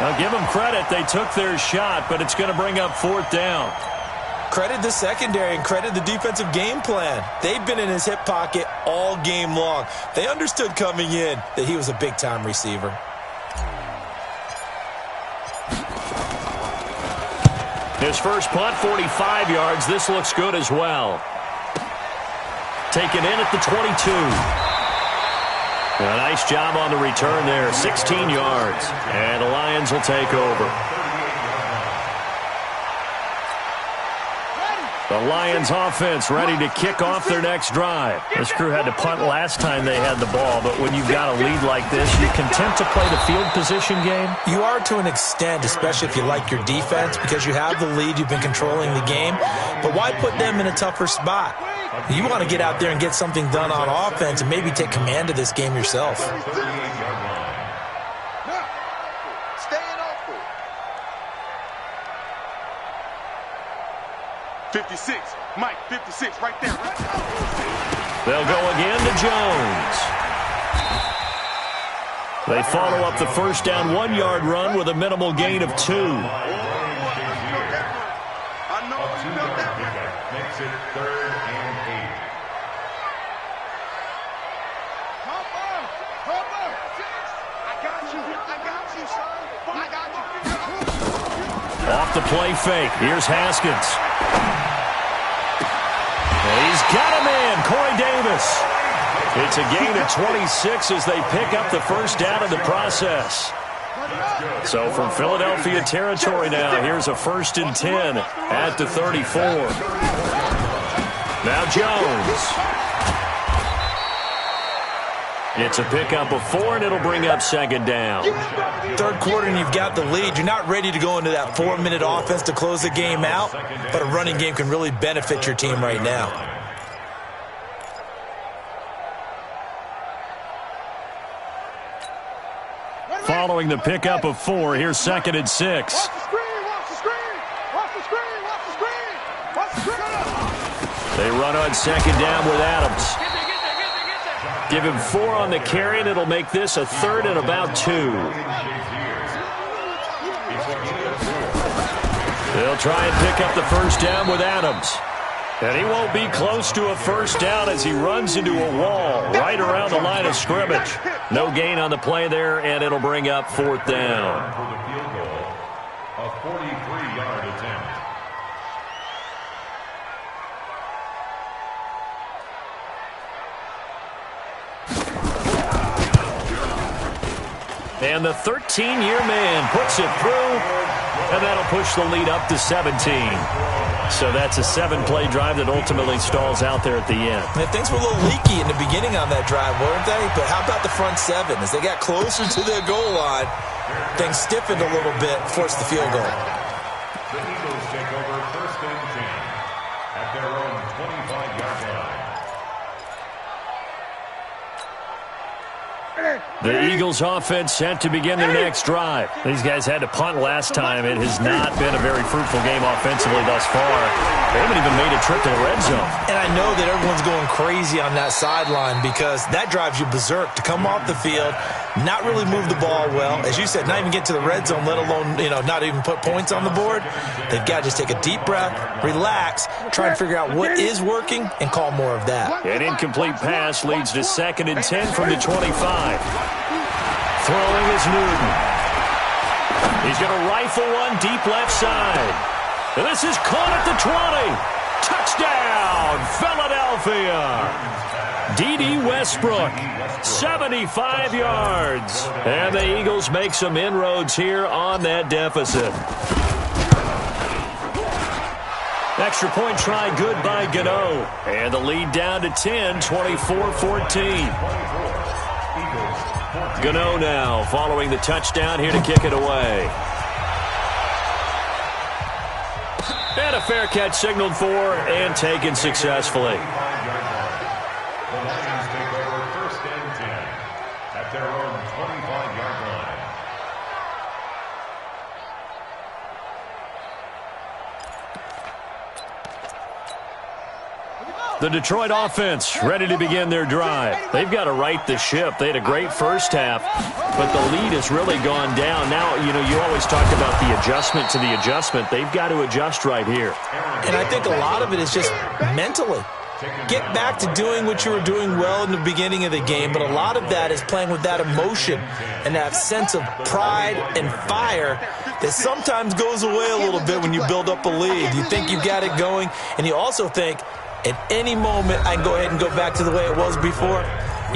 Now give them credit. They took their shot, but it's going to bring up fourth down. Credit the secondary and credit the defensive game plan. They've been in his hip pocket all game long. They understood coming in that he was a big-time receiver. His first punt, 45 yards. This looks good as well. Taken in at the 22. A nice job on the return there, 16 yards. And the Lions will take over. The Lions offense ready to kick off their next drive. This crew had to punt last time they had the ball, but when you've got a lead like this, you're content to play the field position game? You are to an extent, especially if you like your defense, because you have the lead, you've been controlling the game. But why put them in a tougher spot? You want to get out there and get something done on offense and maybe take command of this game yourself. 56. Mike, 56, right there. They'll go again to Jones. They follow up the first down 1-yard run with a minimal gain of 2. Makes it 3rd and 8. Off the play fake. Here's Haskins. He's got a man, Corey Davis. It's a gain of 26 as they pick up the first down in the process. So from Philadelphia territory now, here's a 1st and 10 at the 34. Now Jones. It's a pickup of 4, and it'll bring up 2nd down. Third quarter, and you've got the lead. You're not ready to go into that 4-minute offense to close the game out, but a running game can really benefit your team right now. Following the pickup of 4, here's 2nd and 6. They run on 2nd down with Adams. Give him 4 on the carry, and it'll make this a 3rd and about 2. They'll try and pick up the first down with Adams. And he won't be close to a first down as he runs into a wall right around the line of scrimmage. No gain on the play there, and it'll bring up 4th down. For the field goal, a 43-yard attempt. And the 13-year man puts it through, and that'll push the lead up to 17. So that's a 7-play drive that ultimately stalls out there at the end. And things were a little leaky in the beginning on that drive, weren't they? But how about the front 7? As they got closer to the goal line, things stiffened a little bit, forced the field goal. The Eagles take over 1st and 10 at their own 25-yard line. The Eagles offense set to begin their next drive. These guys had to punt last time. It has not been a very fruitful game offensively thus far. They haven't even made a trip to the red zone. And I know that everyone's going crazy on that sideline because that drives you berserk to come off the field, not really move the ball well. As you said, not even get to the red zone, let alone, not even put points on the board. They've got to just take a deep breath, relax, try and figure out what is working, and call more of that. An incomplete pass leads to 2nd and 10 from the 25. Throwing is Newton. He's going to rifle one deep left side. And this is caught at the 20. Touchdown, Philadelphia. D.D. Westbrook, 75 yards. And the Eagles make some inroads here on that deficit. Extra point try good by Gano. And the lead down to 10, 24-14. Gano now following the touchdown here to kick it away. And a fair catch signaled for and taken successfully. The Lions take over 1st and 10 at their own 25-yard line. The Detroit offense ready to begin their drive. They've got to right the ship. They had a great first half, but the lead has really gone down. Now, you always talk about the adjustment to the adjustment. They've got to adjust right here. And I think a lot of it is just mentally. Get back to doing what you were doing well in the beginning of the game, but a lot of that is playing with that emotion and that sense of pride and fire that sometimes goes away a little bit when you build up a lead. You think you got it going, and you also think, at any moment, I can go ahead and go back to the way it was before.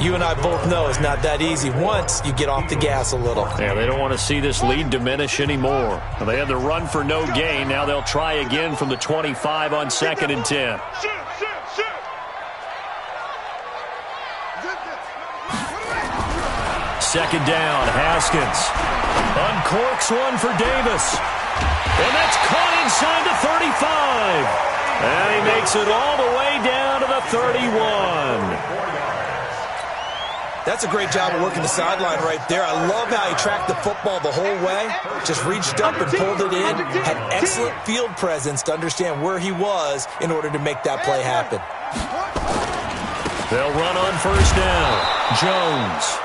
You and I both know it's not that easy once you get off the gas a little. Yeah, they don't want to see this lead diminish anymore. They had the run for no gain. Now they'll try again from the 25 on 2nd and 10. Second down, Haskins. Uncorks one for Davis. And that's caught inside the 35. And he makes it all the way down to the 31. That's a great job of working the sideline right there. I love how he tracked the football the whole way. Just reached up and pulled it in. Had excellent field presence to understand where he was in order to make that play happen. They'll run on 1st down. Jones.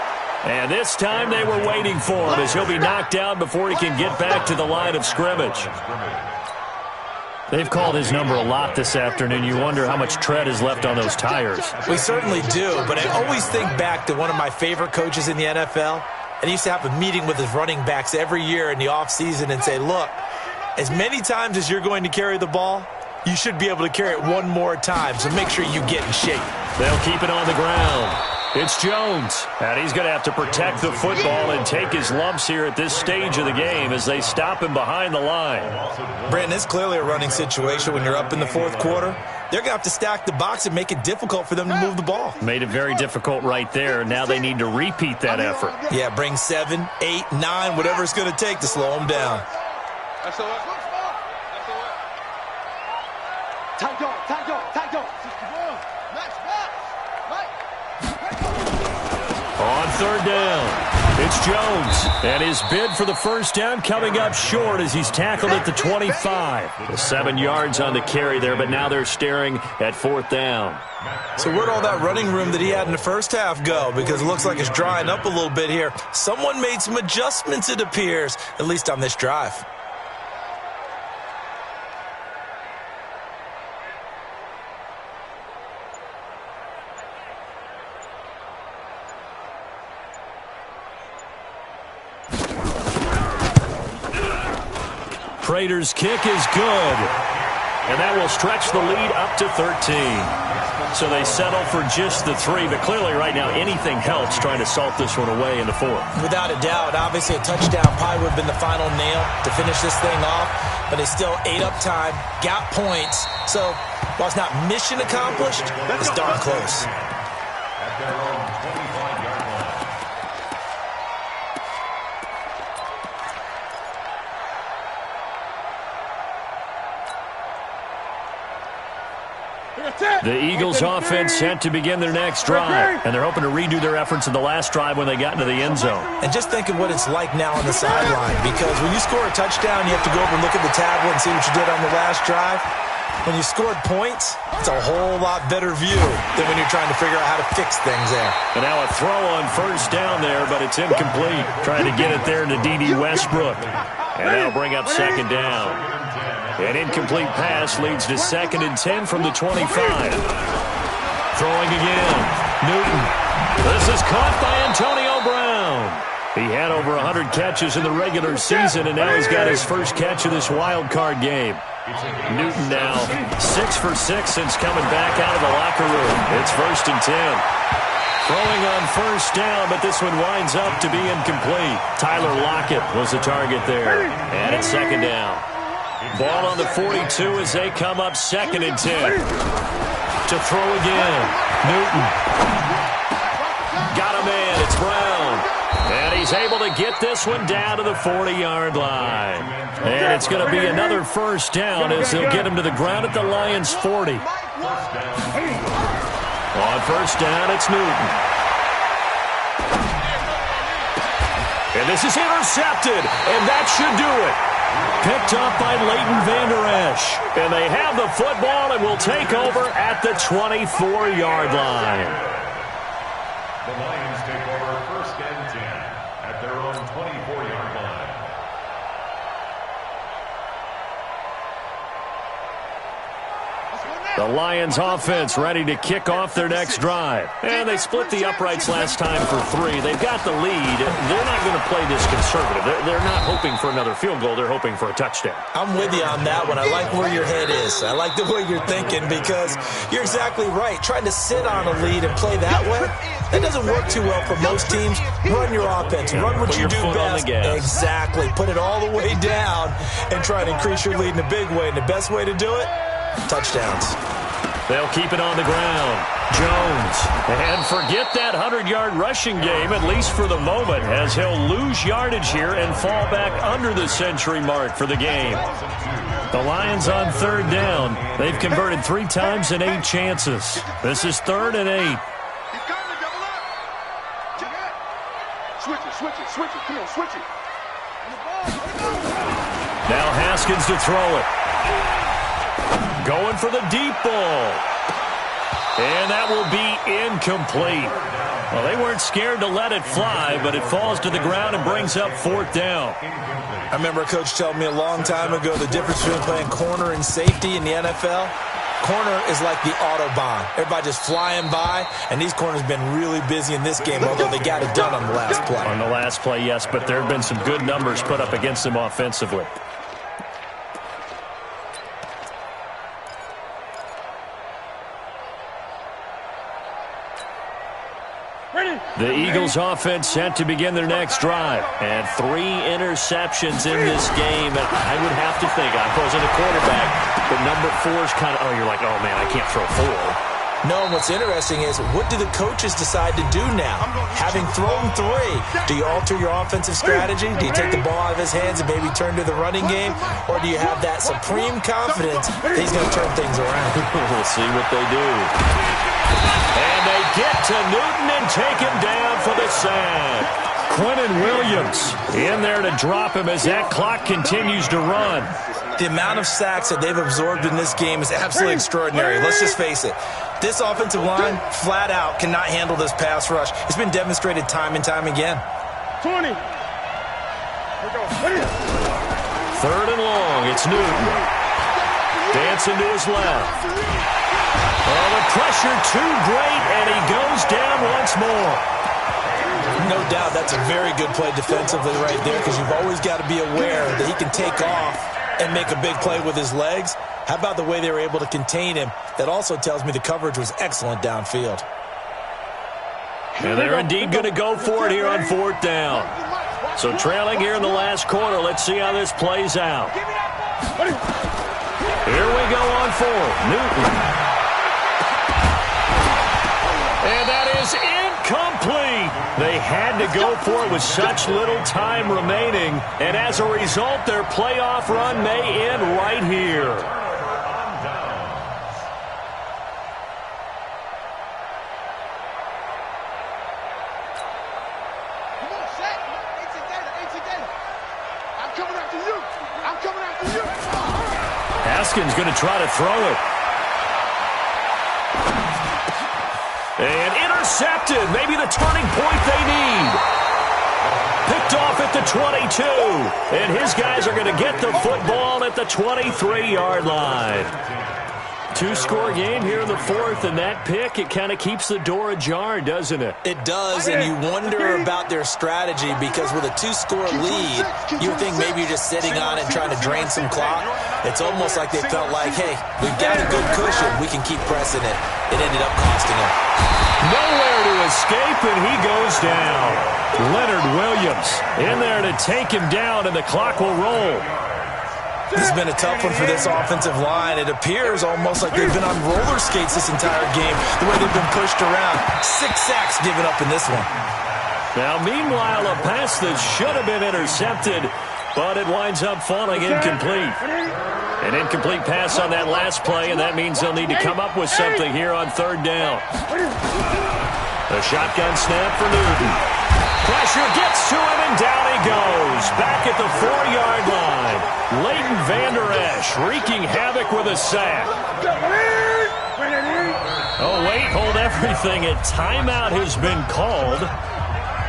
And this time they were waiting for him as he'll be knocked down before he can get back to the line of scrimmage. They've called his number a lot this afternoon. You wonder how much tread is left on those tires. We certainly do, but I always think back to one of my favorite coaches in the NFL. And he used to have a meeting with his running backs every year in the offseason and say, look, as many times as you're going to carry the ball, you should be able to carry it one more time, so make sure you get in shape. They'll keep it on the ground. It's Jones, and he's going to have to protect the football and take his lumps here at this stage of the game as they stop him behind the line. Brandon, it's clearly a running situation when you're up in the 4th quarter. They're going to have to stack the box and make it difficult for them to move the ball. Made it very difficult right there. Now they need to repeat that effort. Yeah, bring 7, 8, 9, whatever it's going to take to slow them down. That's all right. Tight go. On 3rd down, it's Jones, and his bid for the 1st down coming up short as he's tackled at the 25. 7 yards on the carry there, but now they're staring at 4th down. So where'd all that running room that he had in the first half go? Because it looks like it's drying up a little bit here. Someone made some adjustments, it appears, at least on this drive. Prater's kick is good, and that will stretch the lead up to 13. So they settle for just the 3, but clearly right now anything helps trying to salt this one away in the 4th. Without a doubt, obviously a touchdown probably would have been the final nail to finish this thing off, but they still ate up time, got points. So while it's not mission accomplished, it's darn close. At their own 25-yard line. The Eagles offense set to begin their next drive, and they're hoping to redo their efforts in the last drive when they got into the end zone. And just think of what it's like now on the sideline, because when you score a touchdown, you have to go over and look at the tablet and see what you did on the last drive. when you scored points, it's a whole lot better view than when you're trying to figure out how to fix things there. And now a throw on first down there, but it's incomplete. Trying to get it there to D.D. Westbrook. And that'll bring up second down. An incomplete pass leads to 2nd and 10 from the 25. Throwing again. Newton. This is caught by Antonio Brown. He had over 100 catches in the regular season, and now he's got his first catch of this wild card game. Newton now 6 for 6 since coming back out of the locker room. It's 1st and 10. Throwing on first down, but this one winds up to be incomplete. Tyler Lockett was the target there. And it's 2nd down. Ball on the 42 as they come up 2nd and 10. To throw again. Newton. Got a man. It's Brown. And he's able to get this one down to the 40-yard line. And it's going to be another first down as they'll get him to the ground at the Lions' 40. On first down, it's Newton. And this is intercepted, and that should do it. Picked up by Leighton Vander Esch. And they have the football and will take over at the 24-yard line. The Lions take over 1st and 10 at their own 24-yard line. The Lions offense ready to kick off their next drive. And they split the uprights last time for 3. They've got the lead. They're not going to play this conservative. They're not hoping for another field goal. They're hoping for a touchdown. I'm with you on that one. I like where your head is. I like the way you're thinking because you're exactly right. Trying to sit on a lead and play that way, that doesn't work too well for most teams. Run your offense. Run what you do best. Exactly. Put it all the way down and try to increase your lead in a big way. And the best way to do it, touchdowns. They'll keep it on the ground. Jones. And forget that 100-yard rushing game, at least for the moment, as he'll lose yardage here and fall back under the century mark for the game. The Lions on 3rd down. They've converted 3 times in 8 chances. This is 3rd and 8. Switch it. Come on, switch it. Now Haskins to throw it. Going for the deep ball. And that will be incomplete. Well, they weren't scared to let it fly, but it falls to the ground and brings up 4th down. I remember a coach telling me a long time ago the difference between playing corner and safety in the NFL. Corner is like the Autobahn. Everybody just flying by, and these corners have been really busy in this game, although they got it done on the last play. On the last play, yes, but there have been some good numbers put up against them offensively. The Eagles offense set to begin their next drive. And 3 interceptions in this game. And I would have to think, I wasn't a quarterback, but number 4 is kind of, you're like, oh, man, I can't throw 4. No, and what's interesting is, what do the coaches decide to do now? Having thrown 3, do you alter your offensive strategy? Do you take the ball out of his hands and maybe turn to the running game? Or do you have that supreme confidence that he's going to turn things around? We'll see what they do. And they get to Newton and take him down for the sack. Quinnen Williams in there to drop him as that clock continues to run. The amount of sacks that they've absorbed in this game is absolutely extraordinary. Let's just face it. This offensive line, flat out, cannot handle this pass rush. It's been demonstrated time and time again. 20. 3rd and long. It's Newton. Dancing to his left. Oh, the pressure too great, and he goes down once more. No doubt that's a very good play defensively right there, because you've always got to be aware that he can take off and make a big play with his legs. How about the way they were able to contain him? That also tells me the coverage was excellent downfield. And they're indeed going to go for it here on 4th down. So trailing here in the last quarter. Let's see how this plays out. Here we go on 4th. Newton. And that is incomplete. They had to go for it with such little time remaining. And as a result, their playoff run may end right here. Haskins going to try to throw it. And intercepted. Maybe the turning point they need. Picked off at the 22. And his guys are going to get the football at the 23-yard line. Two-score game here in the fourth, and that pick, it kind of keeps the door ajar, doesn't it? It does, and you wonder about their strategy because with a two-score lead, you would think maybe you're just sitting on it and trying to drain some clock. It's almost like they felt like, hey, we've got a good cushion. We can keep pressing it. It ended up costing them. Nowhere to escape, and he goes down. Leonard Williams in there to take him down, and the clock will roll. This has been a tough one for this offensive line. It appears almost like they've been on roller skates this entire game, the way they've been pushed around. 6 sacks given up in this one. Now, meanwhile, a pass that should have been intercepted, but it winds up falling incomplete. An incomplete pass on that last play, and that means they'll need to come up with something here on third down. A shotgun snap for Newton. Pressure gets to him, and down he goes. Back at the 4-yard line. Leighton Vander Esch wreaking havoc with a sack. Oh, wait, hold everything. A timeout has been called.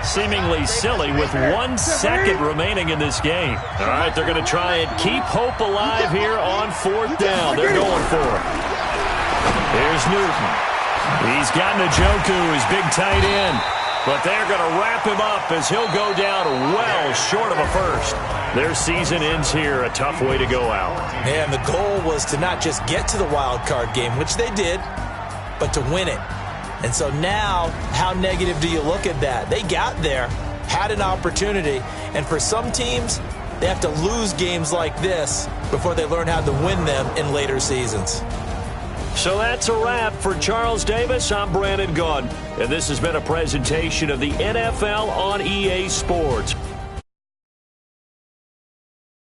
Seemingly silly with 1 second remaining in this game. All right, they're going to try and keep hope alive here on fourth down. They're going for it. Here's Newton. He's got Njoku, his big tight end. But they're going to wrap him up as he'll go down well short of a first. Their season ends here. A tough way to go out. And the goal was to not just get to the wild card game, which they did, but to win it. And so now, how negative do you look at that? They got there, had an opportunity, and for some teams, they have to lose games like this before they learn how to win them in later seasons. So that's a wrap for Charles Davis. I'm Brandon Gaudin, and this has been a presentation of the NFL on EA Sports.